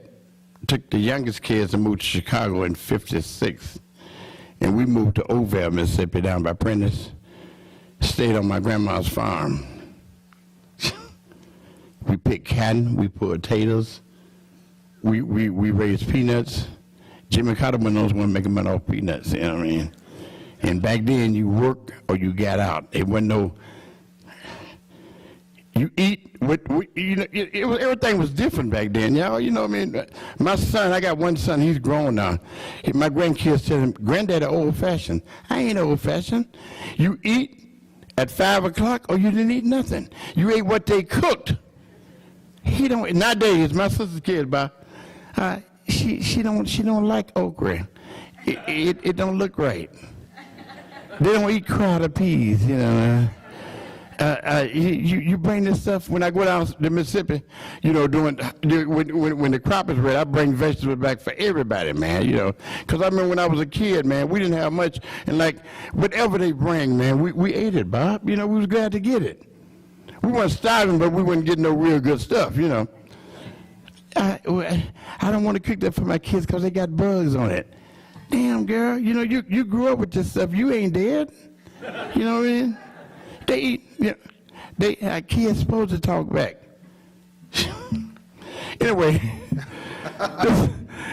took the youngest kids and moved to Chicago in '56, and we moved to Oakville, Mississippi, down by Prentice. Stayed on my grandma's farm. We picked cotton, we pulled potatoes, we raised peanuts. Jimmy Carter was those one making money off peanuts, you know what I mean? And back then, you worked or you got out. It wasn't no, you eat, everything was different back then, y'all. You know what I mean? My son, I got one son, he's grown now. My grandkids tell him, Granddaddy old-fashioned. I ain't old-fashioned. You eat at 5 o'clock or you didn't eat nothing. You ate what they cooked. He don't, nowadays, my sister's kid, she don't like okra. It don't look right. They don't eat crowded peas, you know. You bring this stuff, when I go down to Mississippi, when the crop is ready, I bring vegetables back for everybody, man, Because I remember when I was a kid, man, we didn't have much, and like, whatever they bring, man, we ate it, Bob. We was glad to get it. We weren't starving, but we weren't getting no real good stuff, I don't want to cook that for my kids because they got bugs on it. Damn, girl, you grew up with this stuff. You ain't dead. You know what I mean? They eat, kids supposed to talk back. Anyway,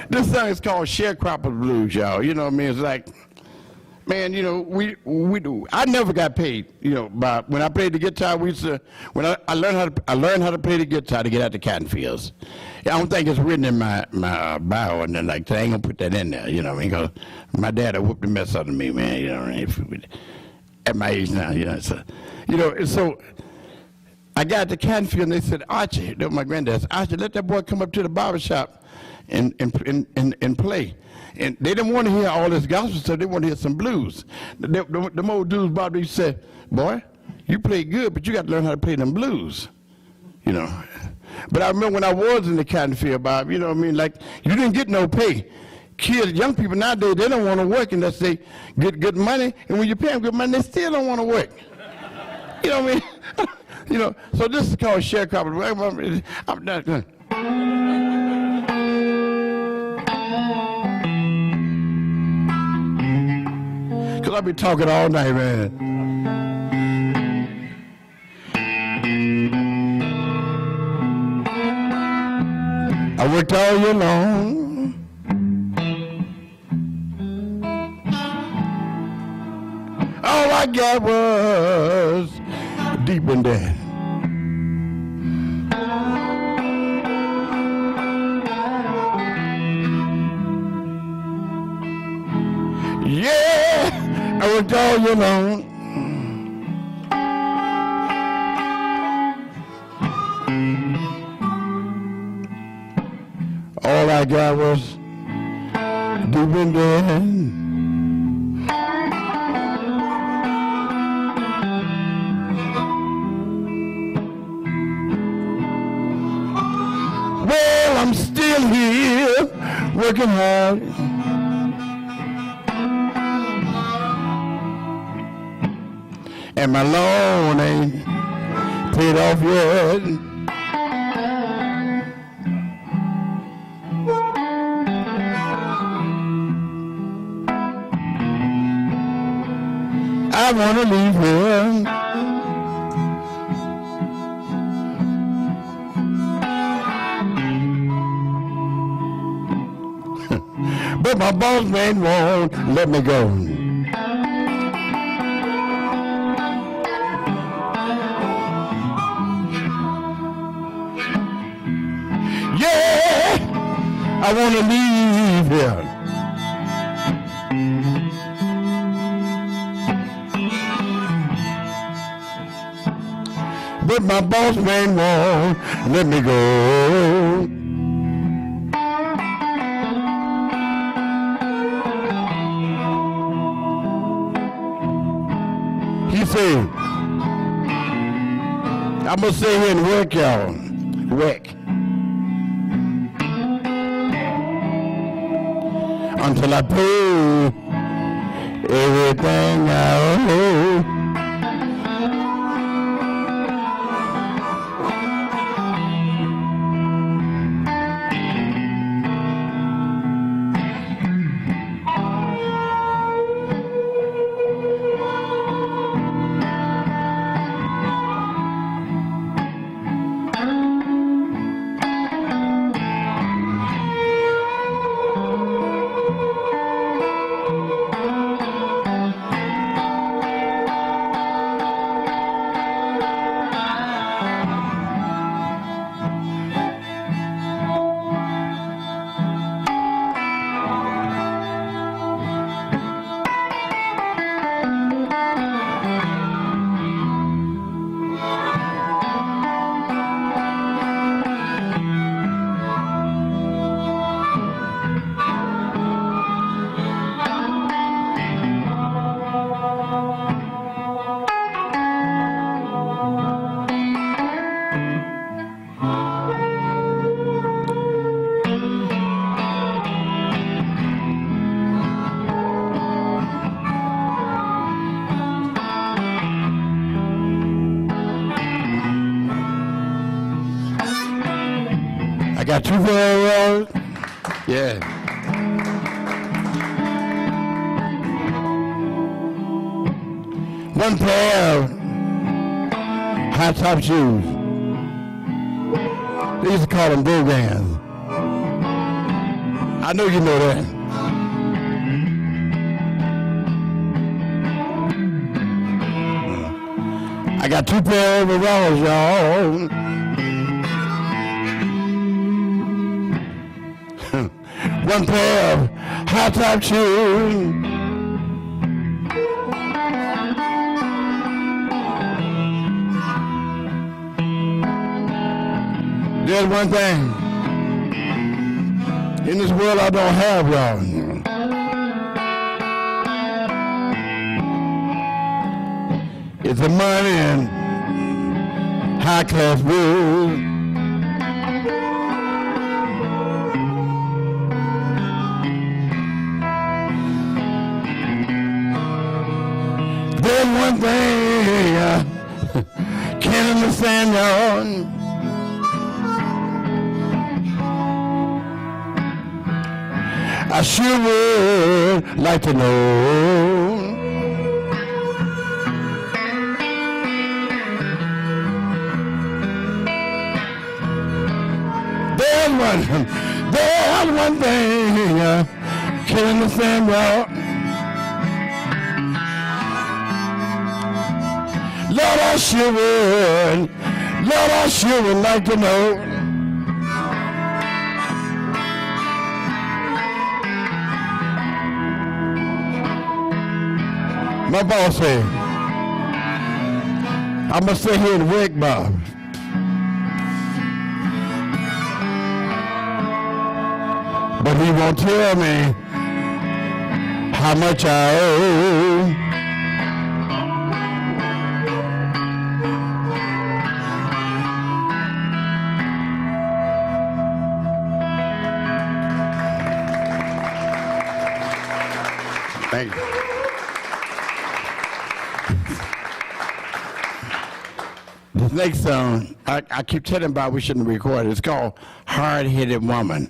this song is called Sharecropper Blues, y'all. You know what I mean? It's like, man, we do. I never got paid, by when I played the guitar. I learned how to play the guitar to get out the cotton fields. I don't think it's written in my bio and then like that. I ain't gonna put that in there, you know what I mean? Because my dad had whooped the mess out of me, man. You know what I mean? At my age now, So I got the cotton field and they said, Archie, that was my granddad. Archie, let that boy come up to the barber shop and play. And they didn't want to hear all this gospel stuff. They wanted to hear some blues. The old dudes, Bob, they said, boy, you play good, but you got to learn how to play them blues, But I remember when I was in the cotton field, Bob, you know what I mean? Like, you didn't get no pay. Kids, young people nowadays, they don't want to work unless they get good money. And when you pay them good money, they still don't want to work. You know what I mean? So this is called sharecropper. I'm not going. Because I'll be talking all night, man. I worked all year long. All I got was deep in debt. Yeah, I worked all year long. All I got was deep in debt. Well, I'm still here working hard. And my loan ain't paid off yet. I want to leave here. But my boss man won't let me go. I want to leave here. But my boss man won't let me go. He said, I'm going to stay here and work, y'all. Work. Until I pay everything I owe. I got two railroads. Yeah. One pair of high top shoes. They used to call them Brogans. I know you know that. I got two pair of overalls, y'all. One pair of high-top shoes. There's one thing in this world I don't have, y'all. It's the money and high-class booze. There's one thing I can't understand, y'all. I sure would like to know. There's one thing I can't understand, y'all. Lord, I sure would like to know. My boss said, I must stay here and work, Bob. But he won't tell me how much I owe. Thank you. This next song, I keep telling about we shouldn't record it. It's called Hard-Headed Woman.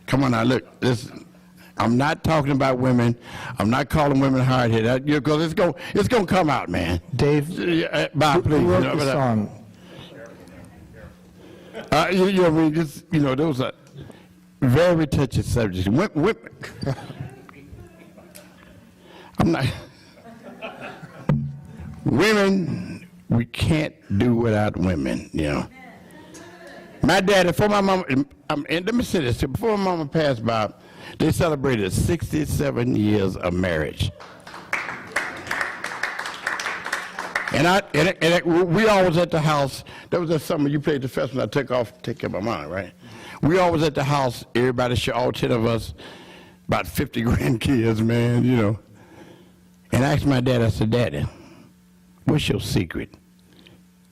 Come on now, look, listen. I'm not talking about women. I'm not calling women hard-headed. Because it's gonna come out, man. Dave, Bob, please. who wrote the song? Those are very touchy subjects. I'm not. Women, we can't do without women, you know. My daddy, before my mama, and let me say this, before my mama passed by, they celebrated 67 years of marriage. We always at the house, that was that summer you played the festival, I took off to take care of my mom, right? We always at the house, everybody, all 10 of us, about 50 grandkids, man, you know. And I asked my dad, I said, Daddy, what's your secret?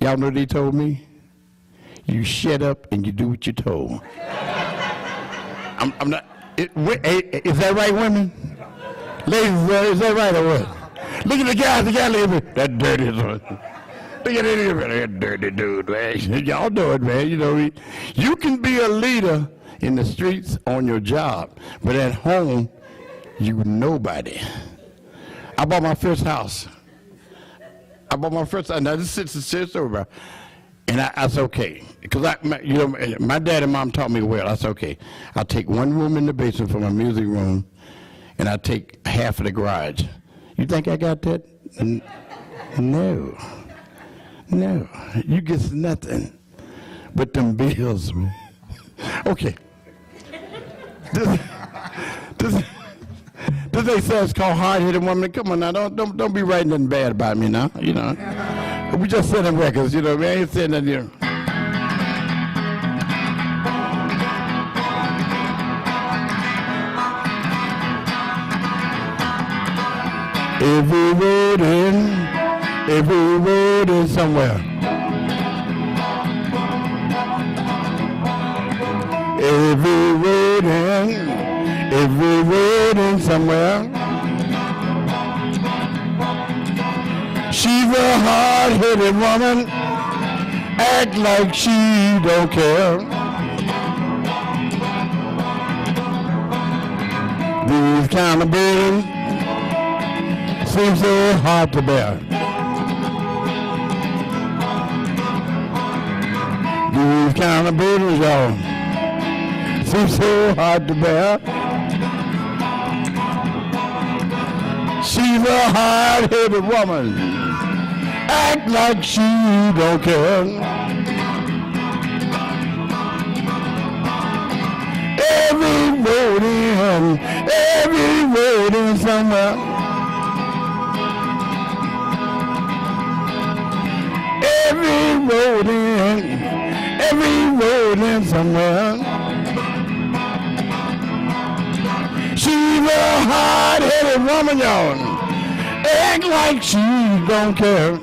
Y'all know what he told me? You shut up and you do what you're told. I'm not, is that right, women? Ladies, is that right or what? Look at the guys, that dirty one. Look at that dirty dude, man. Y'all know it, man. You know, you can be a leader in the streets on your job, but at home, you nobody. I bought my first house. Now this sits over, and that's okay. Because my dad and mom taught me well. That's okay. I'll take one room in the basement for my music room, and I'll take half of the garage. You think I got that? No. You get nothing but them bills, man. Okay. This they say it's called hard-headed woman. Come on now, don't be writing nothing bad about me now. You know, we just selling records. You know, we ain't saying nothing here. Every road in somewhere. Every road in somewhere. She's a hard-headed woman, act like she don't care. These kind of burdens seem so hard to bear. These kind of burdens, y'all, seem so hard to bear. She's a hard-headed woman, act like she don't care. Every road in somewhere. Every road in somewhere. She's a hard-headed woman, y'all, act like she don't care.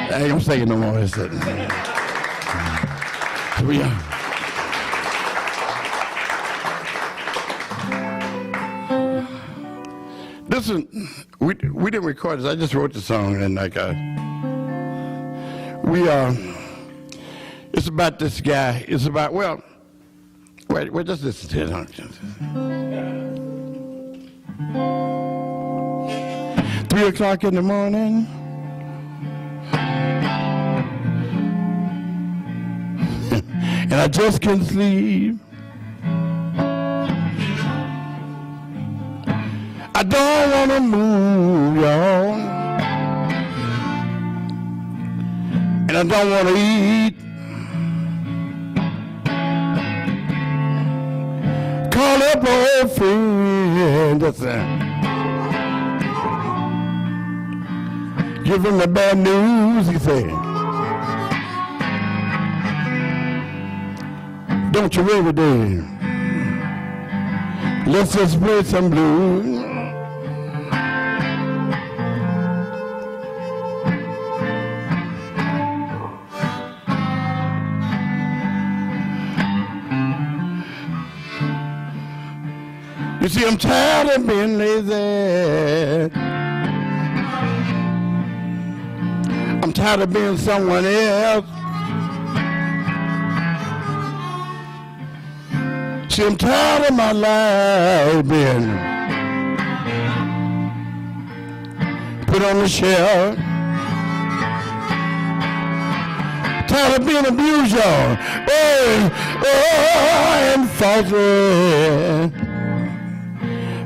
I ain't gonna say it no more. It's it. Listen, we didn't record this. I just wrote the song, and it's about this guy. It's about, well, wait, just listen to it. Huh? 3 o'clock in the morning. And I just can't sleep. I don't want to move, y'all. And I don't want to eat. Call up my old friend. Give him the bad news, he said. Don't you worry, Dave. Let's just play some blues. You see, I'm tired of being lazy. tired of being someone else. See, I'm tired of my life being put on the shelf. Tired of being abused, y'all. And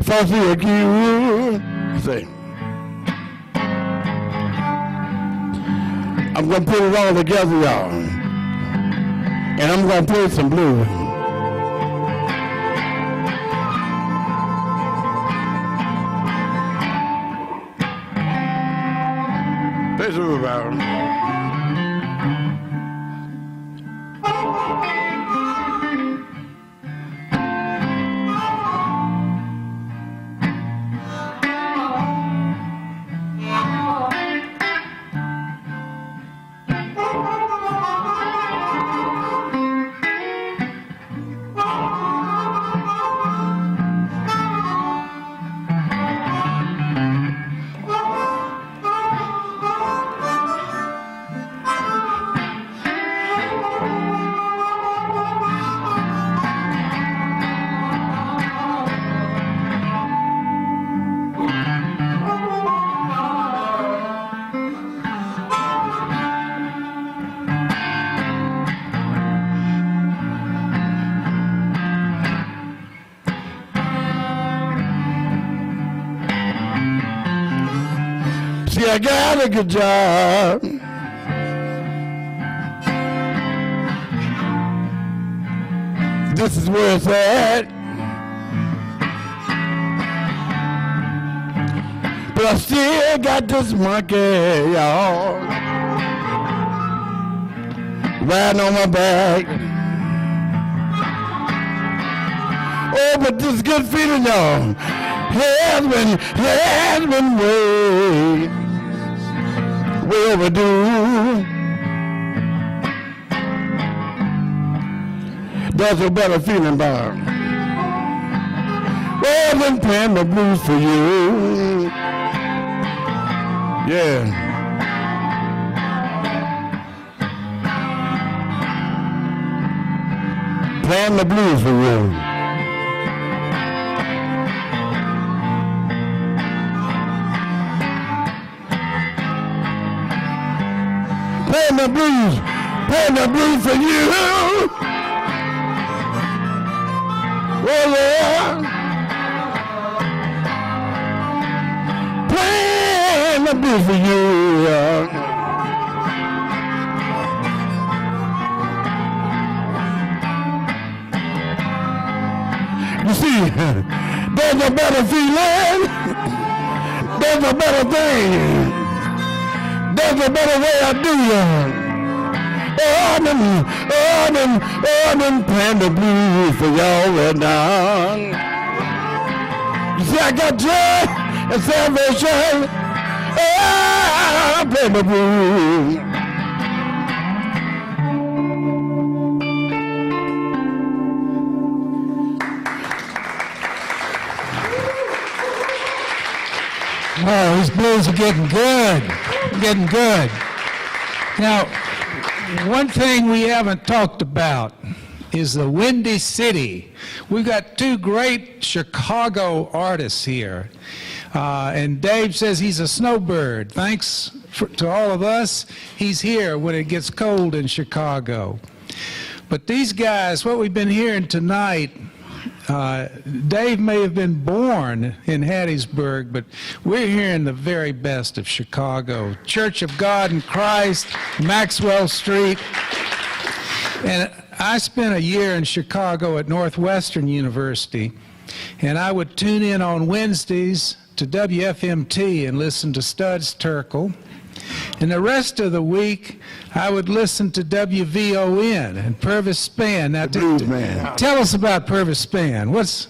falsely accused. Say, I'm gonna put it all together, y'all, and I'm gonna play some blues. Play some blues, y'all. See, I got a good job. This is where it's at. But I still got this monkey, y'all, riding on my back. Oh, but this good feeling, y'all, has been way overdue. There's a better feeling, Bob. Well, I've been playing the blues for you. Yeah. Playing the blues for you. Playing the blues for you. Oh yeah. Playing the blues for you. You see, there's a better feeling. There's a better thing. There's a better way I do it. I've been playing the blues for y'all right now. You see, I got joy and salvation. I'm playing the blues. Oh, these blues are getting good. Getting good. Now, one thing we haven't talked about is the Windy City. We've got two great Chicago artists here. And Dave says he's a snowbird. Thanks to all of us, he's here when it gets cold in Chicago. But these guys, what we've been hearing tonight, Dave may have been born in Hattiesburg, but we're hearing the very best of Chicago. Church of God in Christ, Maxwell Street. And I spent a year in Chicago at Northwestern University, and I would tune in on Wednesdays to WFMT and listen to Studs Terkel. And the rest of the week, I would listen to WVON and Purvis Spann. Now, Blues man. Tell us about Purvis Spann. What's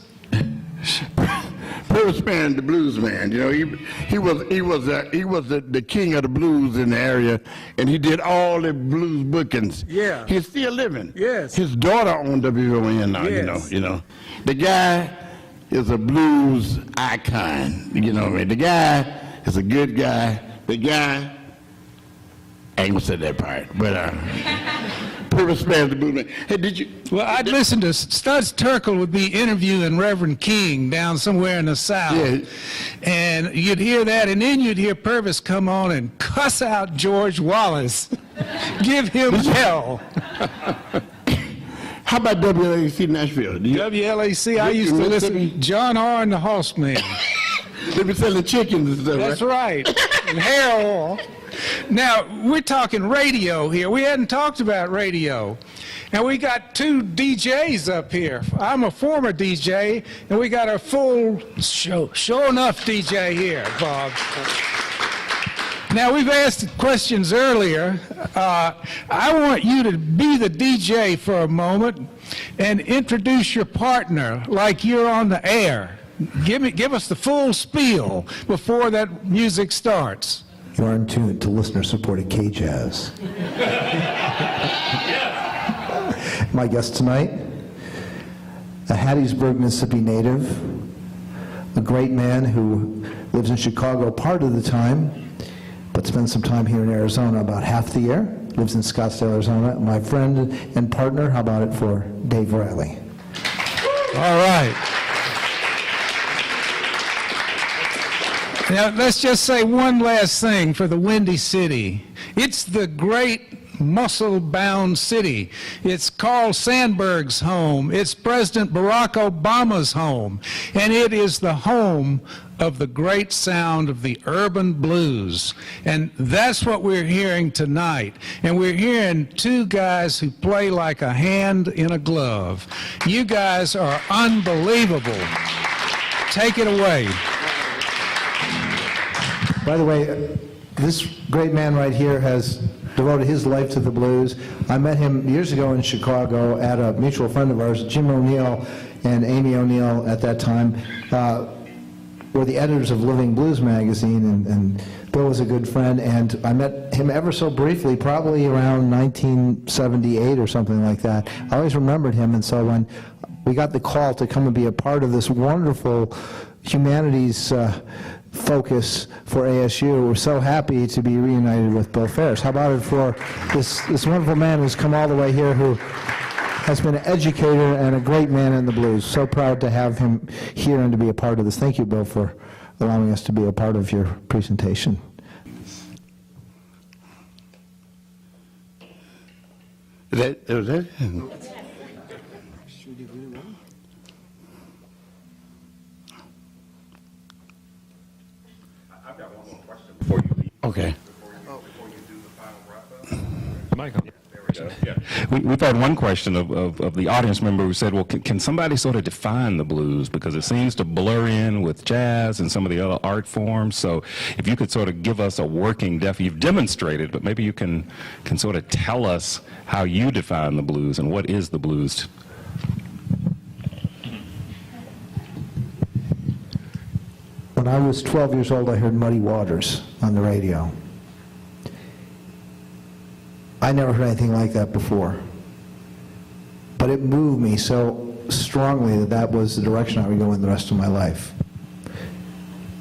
Purvis Spann, the blues man? You know, he was the king of the blues in the area, and he did all the blues bookings. Yeah. He's still living. Yes. His daughter on WON now. Yes. You know, the guy is a blues icon. You know what I mean? The guy is a good guy. The guy I ain't gonna say that part, but Purvis plays the blues man. Hey, did you? Well, I'd listen to Studs Terkel would be interviewing Reverend King down somewhere in the South. Yeah. And you'd hear that, and then you'd hear Purvis come on and cuss out George Wallace. Give him hell. How about WLAC Nashville? WLAC, I used to listen to John R. and the Horsemen. They be selling chickens and stuff, That's right. And hair oil. Now, we're talking radio here. We hadn't talked about radio. And we got two DJs up here. I'm a former DJ, and we got a full show enough DJ here, Bob. Now, we've asked questions earlier. I want you to be the DJ for a moment and introduce your partner like you're on the air. Give us the full spiel before that music starts. You are in tune to listener-supported K-Jazz. My guest tonight, a Hattiesburg, Mississippi native, a great man who lives in Chicago part of the time, but spends some time here in Arizona about half the year, lives in Scottsdale, Arizona. My friend and partner, how about it for Dave Riley? All right. Now, let's just say one last thing for the Windy City. It's the great muscle-bound city. It's Carl Sandburg's home. It's President Barack Obama's home. And it is the home of the great sound of the urban blues. And that's what we're hearing tonight. And we're hearing two guys who play like a hand in a glove. You guys are unbelievable. Take it away. By the way, this great man right here has devoted his life to the blues. I met him years ago in Chicago at a mutual friend of ours, Jim O'Neill and Amy O'Neill at that time, were the editors of Living Blues magazine, and Bill was a good friend, and I met him ever so briefly, probably around 1978 or something like that. I always remembered him, and so when we got the call to come and be a part of this wonderful humanities focus for ASU, we're so happy to be reunited with Bill Ferris. How about it for this wonderful man who's come all the way here, who has been an educator and a great man in the blues. So proud to have him here and to be a part of this. Thank you, Bill, for allowing us to be a part of your presentation. Was that? I've got one more question before you leave. Okay. Before you do the final wrap-up. The mic on. There we go. Yeah. We've had one question of the audience member who said, well, can somebody sort of define the blues? Because it seems to blur in with jazz and some of the other art forms. So if you could sort of give us a working you've demonstrated, but maybe you can sort of tell us how you define the blues and what is the blues? When I was 12 years old, I heard Muddy Waters on the radio. I never heard anything like that before. But it moved me so strongly that that was the direction I would go in the rest of my life.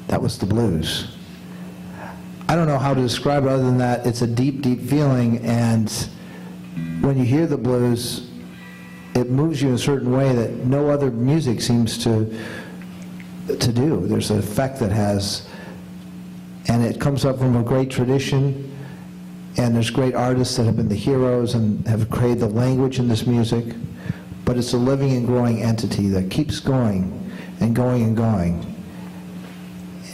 That was the blues. I don't know how to describe it other than that it's a deep, deep feeling, and when you hear the blues, it moves you in a certain way that no other music seems to do. There's an effect that has, and it comes up from a great tradition, and there's great artists that have been the heroes and have created the language in this music, but it's a living and growing entity that keeps going and going and going.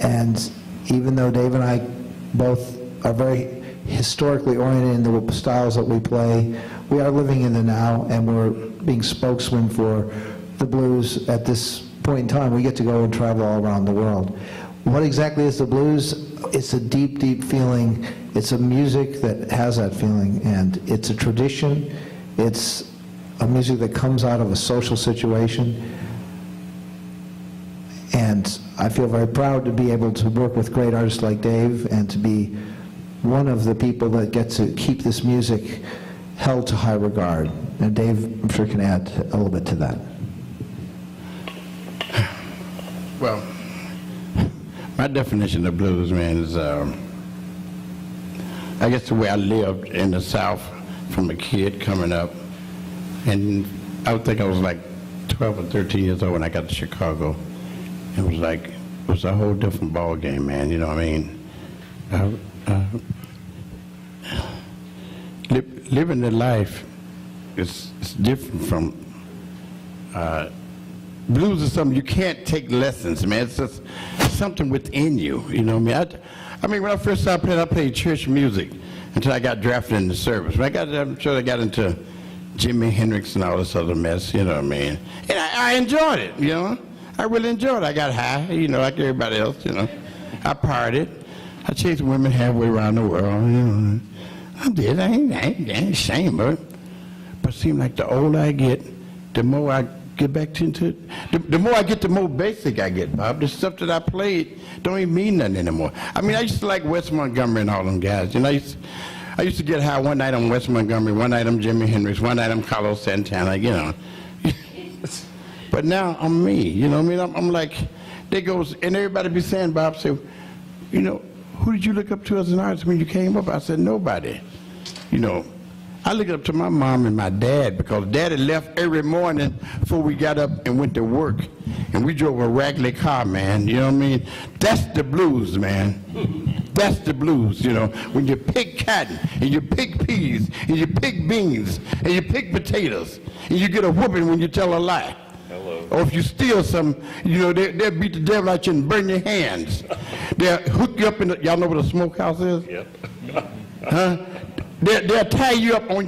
And even though Dave and I both are very historically oriented in the styles that we play, we are living in the now, and we're being spokesmen for the blues at this point in time. We get to go and travel all around the world. What exactly is the blues? It's a deep, deep feeling. It's a music that has that feeling, and it's a tradition. It's a music that comes out of a social situation. And I feel very proud to be able to work with great artists like Dave and to be one of the people that get to keep this music held to high regard. And Dave, I'm sure, can add a little bit to that. Well, my definition of blues, man, is I guess the way I lived in the South from a kid coming up. And I would think I was like 12 or 13 years old when I got to Chicago. It was like, it was a whole different ball game, man, you know what I mean? Living the life is different from, blues is something you can't take lessons, man. It's just something within you, you know what I mean? I mean, when I first started playing, I played church music until I got drafted in the service. When I got there, I'm sure I got into Jimi Hendrix and all this other mess, you know what I mean? And I enjoyed it, you know? I really enjoyed it. I got high, you know, like everybody else, you know? I partied. I chased women halfway around the world, you know? I did. I ain't ashamed of it. But it seems like the older I get, the more I get back into it. The more I get, the more basic I get, Bob. The stuff that I played don't even mean nothing anymore. I mean, I used to like Wes Montgomery and all them guys. You know, I used to get high one night on Wes Montgomery, one night on Jimi Hendrix, one night on Carlos Santana, you know. But now I'm me, you know what I mean? I'm like, there goes, and everybody be saying, Bob, say, you know, who did you look up to as an artist when you came up? I said, nobody. You know, I looked up to my mom and my dad because Daddy left every morning before we got up and went to work. And we drove a raggedy car, man, you know what I mean? That's the blues, man. That's the blues, you know. When you pick cotton, and you pick peas, and you pick beans, and you pick potatoes, and you get a whooping when you tell a lie. Hello. Or if you steal some, you know, they'll beat the devil out you and burn your hands. They'll hook you up in the, y'all know what a smokehouse is? Yep. Huh? They'll tie you up on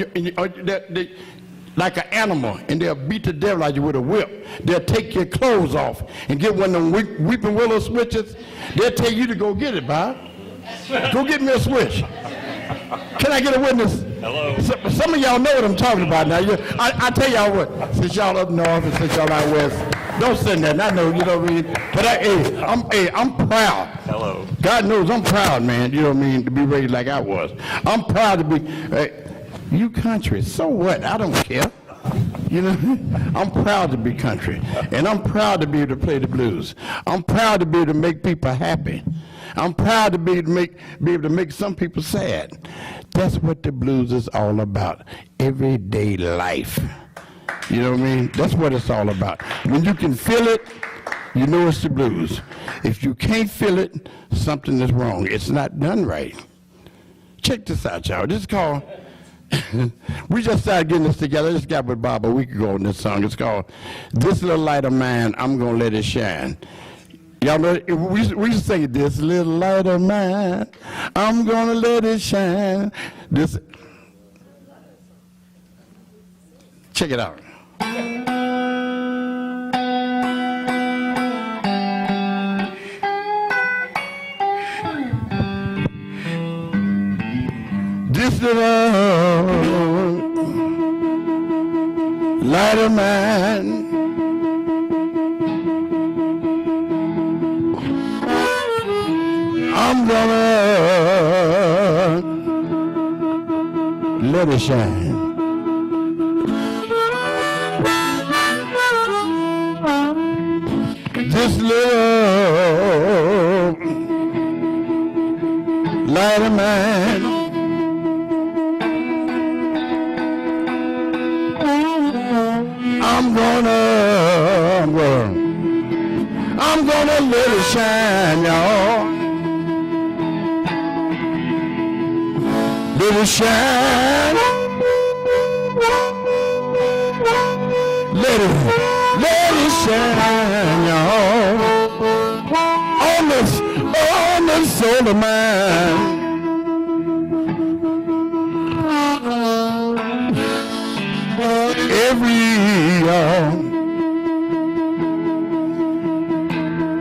like an animal, and they'll beat the devil out of you with a whip. They'll take your clothes off and get one of them weeping willow switches. They'll tell you to go get it, Bob. Go get me a switch. Can I get a witness? Hello. Some of y'all know what I'm talking about now. I tell y'all what, since y'all up north and since y'all out west, don't say that. I know, you know what I mean? But I'm proud. Hello. God knows I'm proud, man, you know what I mean, to be raised like I was. I'm proud to be, you country, so what? I don't care. You know, I'm proud to be country, and I'm proud to be able to play the blues. I'm proud to be able to make people happy. I'm proud to be able to make some people sad. That's what the blues is all about, everyday life. You know what I mean? That's what it's all about. When you can feel it, you know it's the blues. If you can't feel it, something is wrong. It's not done right. Check this out, y'all. This is called, we just started getting this together. I just got with Bob a week ago on this song. It's called This Little Light of Mine, I'm Gonna Let It Shine. Y'all know, we used to sing this little light of mine, I'm gonna let it shine. This, check it out. This little light of mine, I'm gonna let it shine. This little light of mine, I'm gonna let it shine, y'all. Let it shine. Let it shine, y'all. On this soul of mine.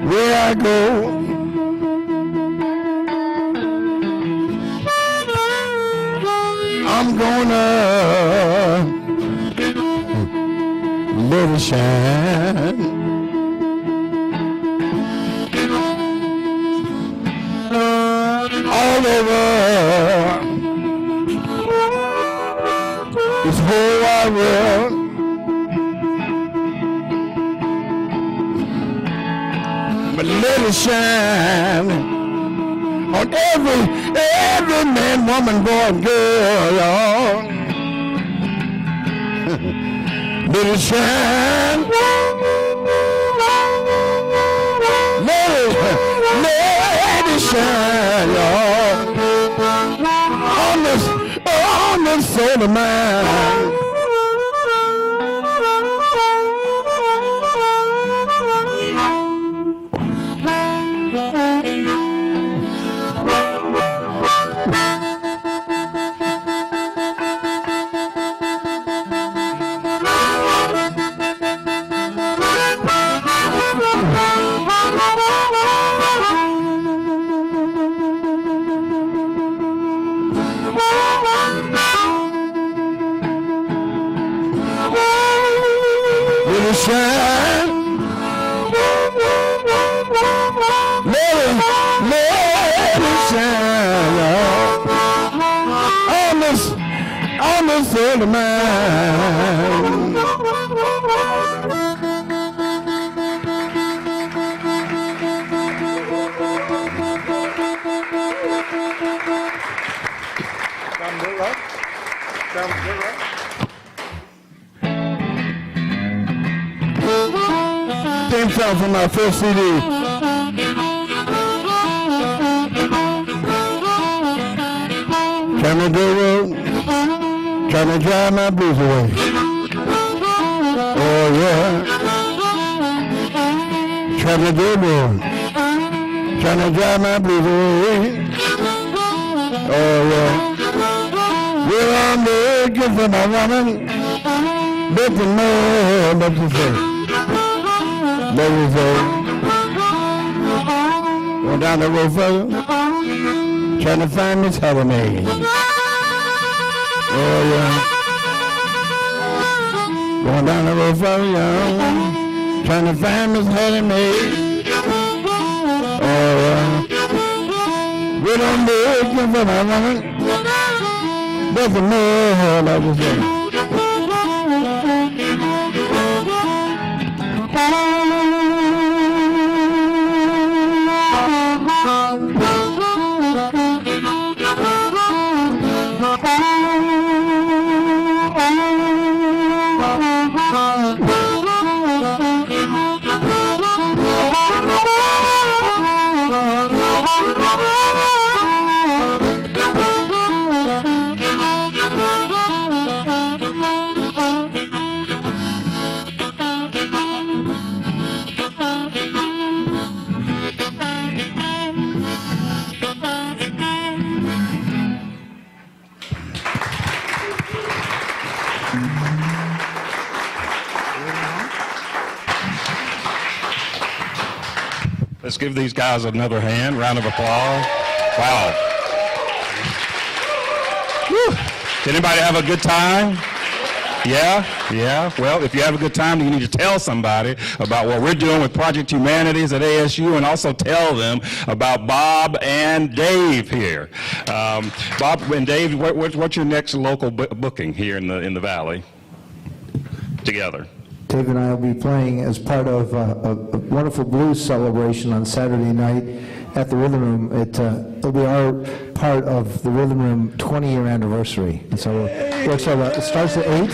Where I go, I'm gonna let it shine. All over this whole wide world. But let it shine on every man, woman, boy, and girl. Let it shine. Let it shine, Lord. On this soul of mine. Soul of mine. Theme song from my first CD. Trying to do road. Trying to drive my blues away. Oh, yeah. Trying to do more. Trying to drive my blues away. Oh, yeah. Well, I'm looking for my woman. Nothing more but to say. Let me say. Going down the road further. Trying to find Miss Holiday. Oh, yeah. Going down the road for young, trying to find Miss Hattie Mae. Oh, yeah. We don't looking for my woman. Nothing more like to say. Let's give these guys another hand, round of applause. Wow. Whew. Did anybody have a good time? Yeah. Well, if you have a good time, you need to tell somebody about what we're doing with Project Humanities at ASU, and also tell them about Bob and Dave here. Bob and Dave, what's your next local booking here in the Valley together? Dave and I will be playing as part of a wonderful blues celebration on Saturday night at the Rhythm Room. It'll be our part of the Rhythm Room 20-year anniversary. And so we're excited. It starts at 8.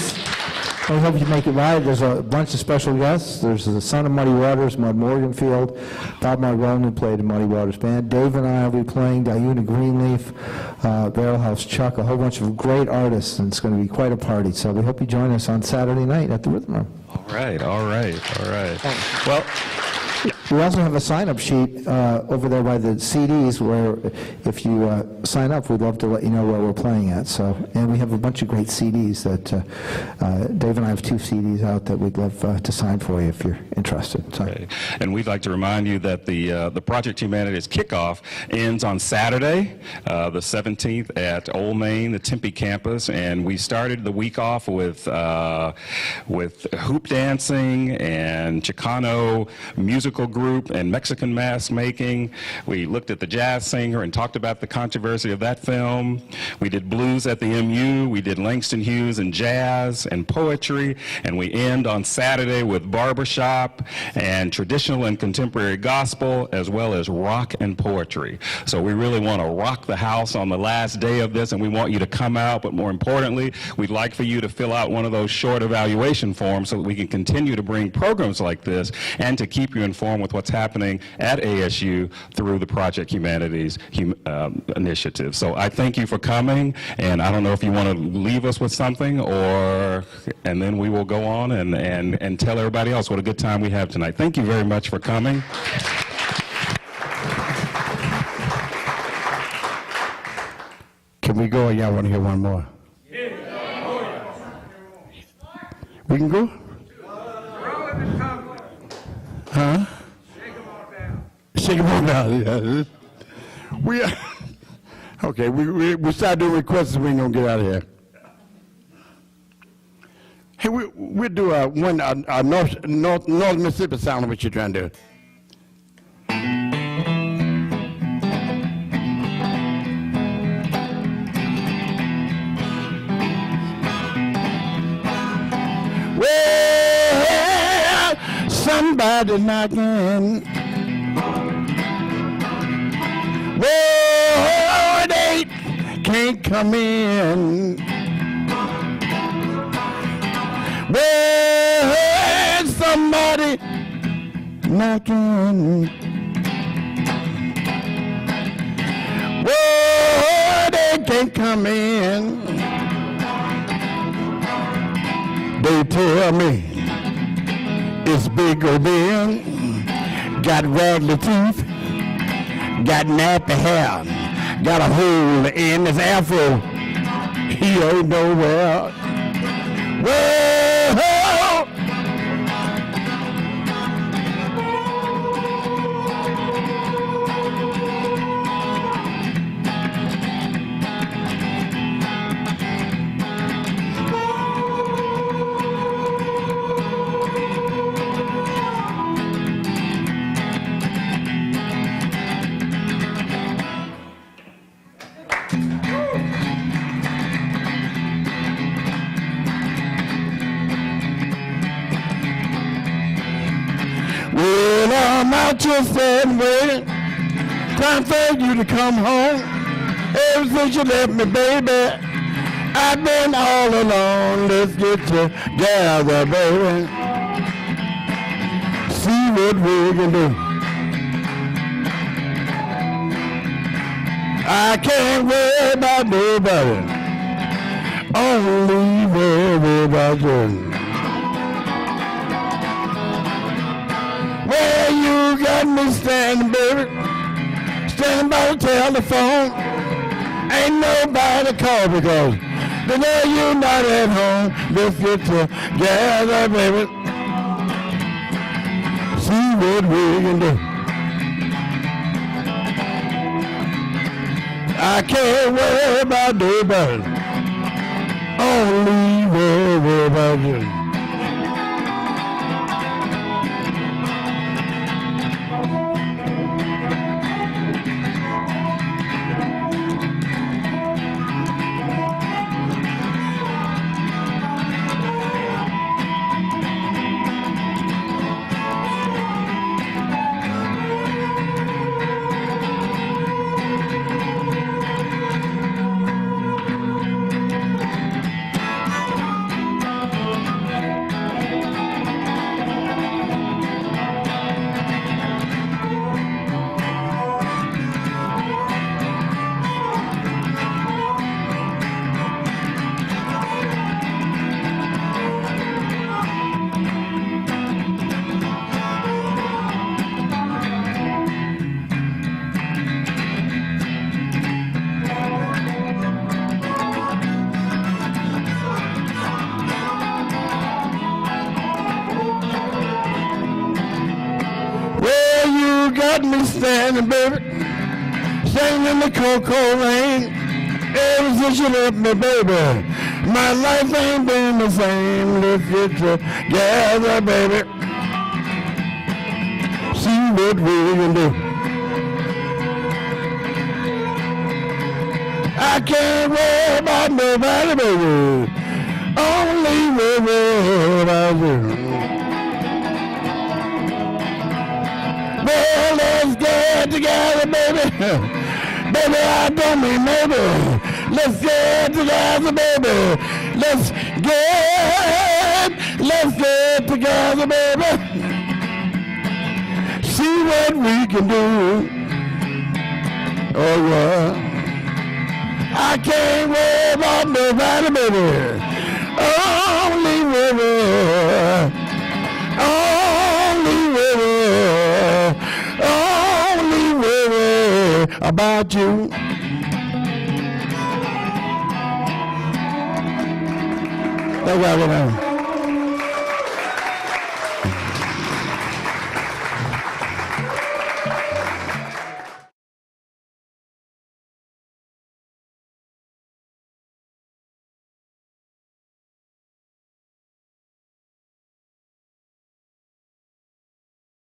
We hope you make it live. There's a bunch of special guests. There's the son of Muddy Waters, Mud Morganfield, Bob Margolin, who played in Muddy Waters Band. Dave and I will be playing Diuna Greenleaf, Barrel House Chuck, a whole bunch of great artists, and it's going to be quite a party. So we hope you join us on Saturday night at the Rhythm Room. All right. Well, we also have a sign-up sheet over there by the CDs where if you sign up, we'd love to let you know where we're playing at. So, and we have a bunch of great CDs that Dave and I have 2 CDs out that we'd love to sign for you if you're interested. So. Okay. And we'd like to remind you that the Project Humanities kickoff ends on Saturday, the 17th at Old Main, the Tempe campus, and we started the week off with hoop dancing and Chicano musical group and Mexican mask making. We looked at The Jazz Singer and talked about the controversy of that film. We did blues at the MU. We did Langston Hughes and jazz and poetry. And we end on Saturday with barbershop and traditional and contemporary gospel, as well as rock and poetry. So we really want to rock the house on the last day of this, and we want you to come out, but more importantly, we'd like for you to fill out one of those short evaluation forms so that we can continue to bring programs like this and to keep you informed with what's happening at ASU through the Project Humanities initiative. So I thank you for coming, and I don't know if you want to leave us with something, and then we will go on and tell everybody else what a good time we have tonight. Thank you very much for coming. Can we go, or y'all want to hear one more? We can go? Huh? Shake them on down. Yeah. Okay, we start doing requests, we ain't gonna get out of here. Hey, we'll do one North Mississippi sound of what you're trying to do. Well, somebody knocking. Well, they can't come in. Well, somebody knocking. Well, they can't come in. They tell me it's Big Ben, got raggedy teeth, got nappy hair, got a hole in his afro. He ain't nowhere. Well, I'm out just and waiting, time for you to come home. Ever since you left me, baby, I've been all alone. Let's get together, baby. See what we can do. I can't worry about nobody, only worry about you. Well, you got me standing, baby, standing by the telephone. Ain't nobody call because they know you're not at home. Let's get together, baby. See what we can do. I can't worry about nobody, only worry about you. Got me standing, baby, standing in the cocoa rain. Ever since you left me, baby, my life ain't been the same. Let's get together, baby. See what we can do. I can't worry about nobody, baby. Only worry about you. Well, let's get together, baby. Baby, I don't mean maybe. Let's get together, baby. Let's get together, baby. See what we can do. Oh, yeah. I can't worry about nobody, baby. Only worry. Only worry about you. That's what I want to know.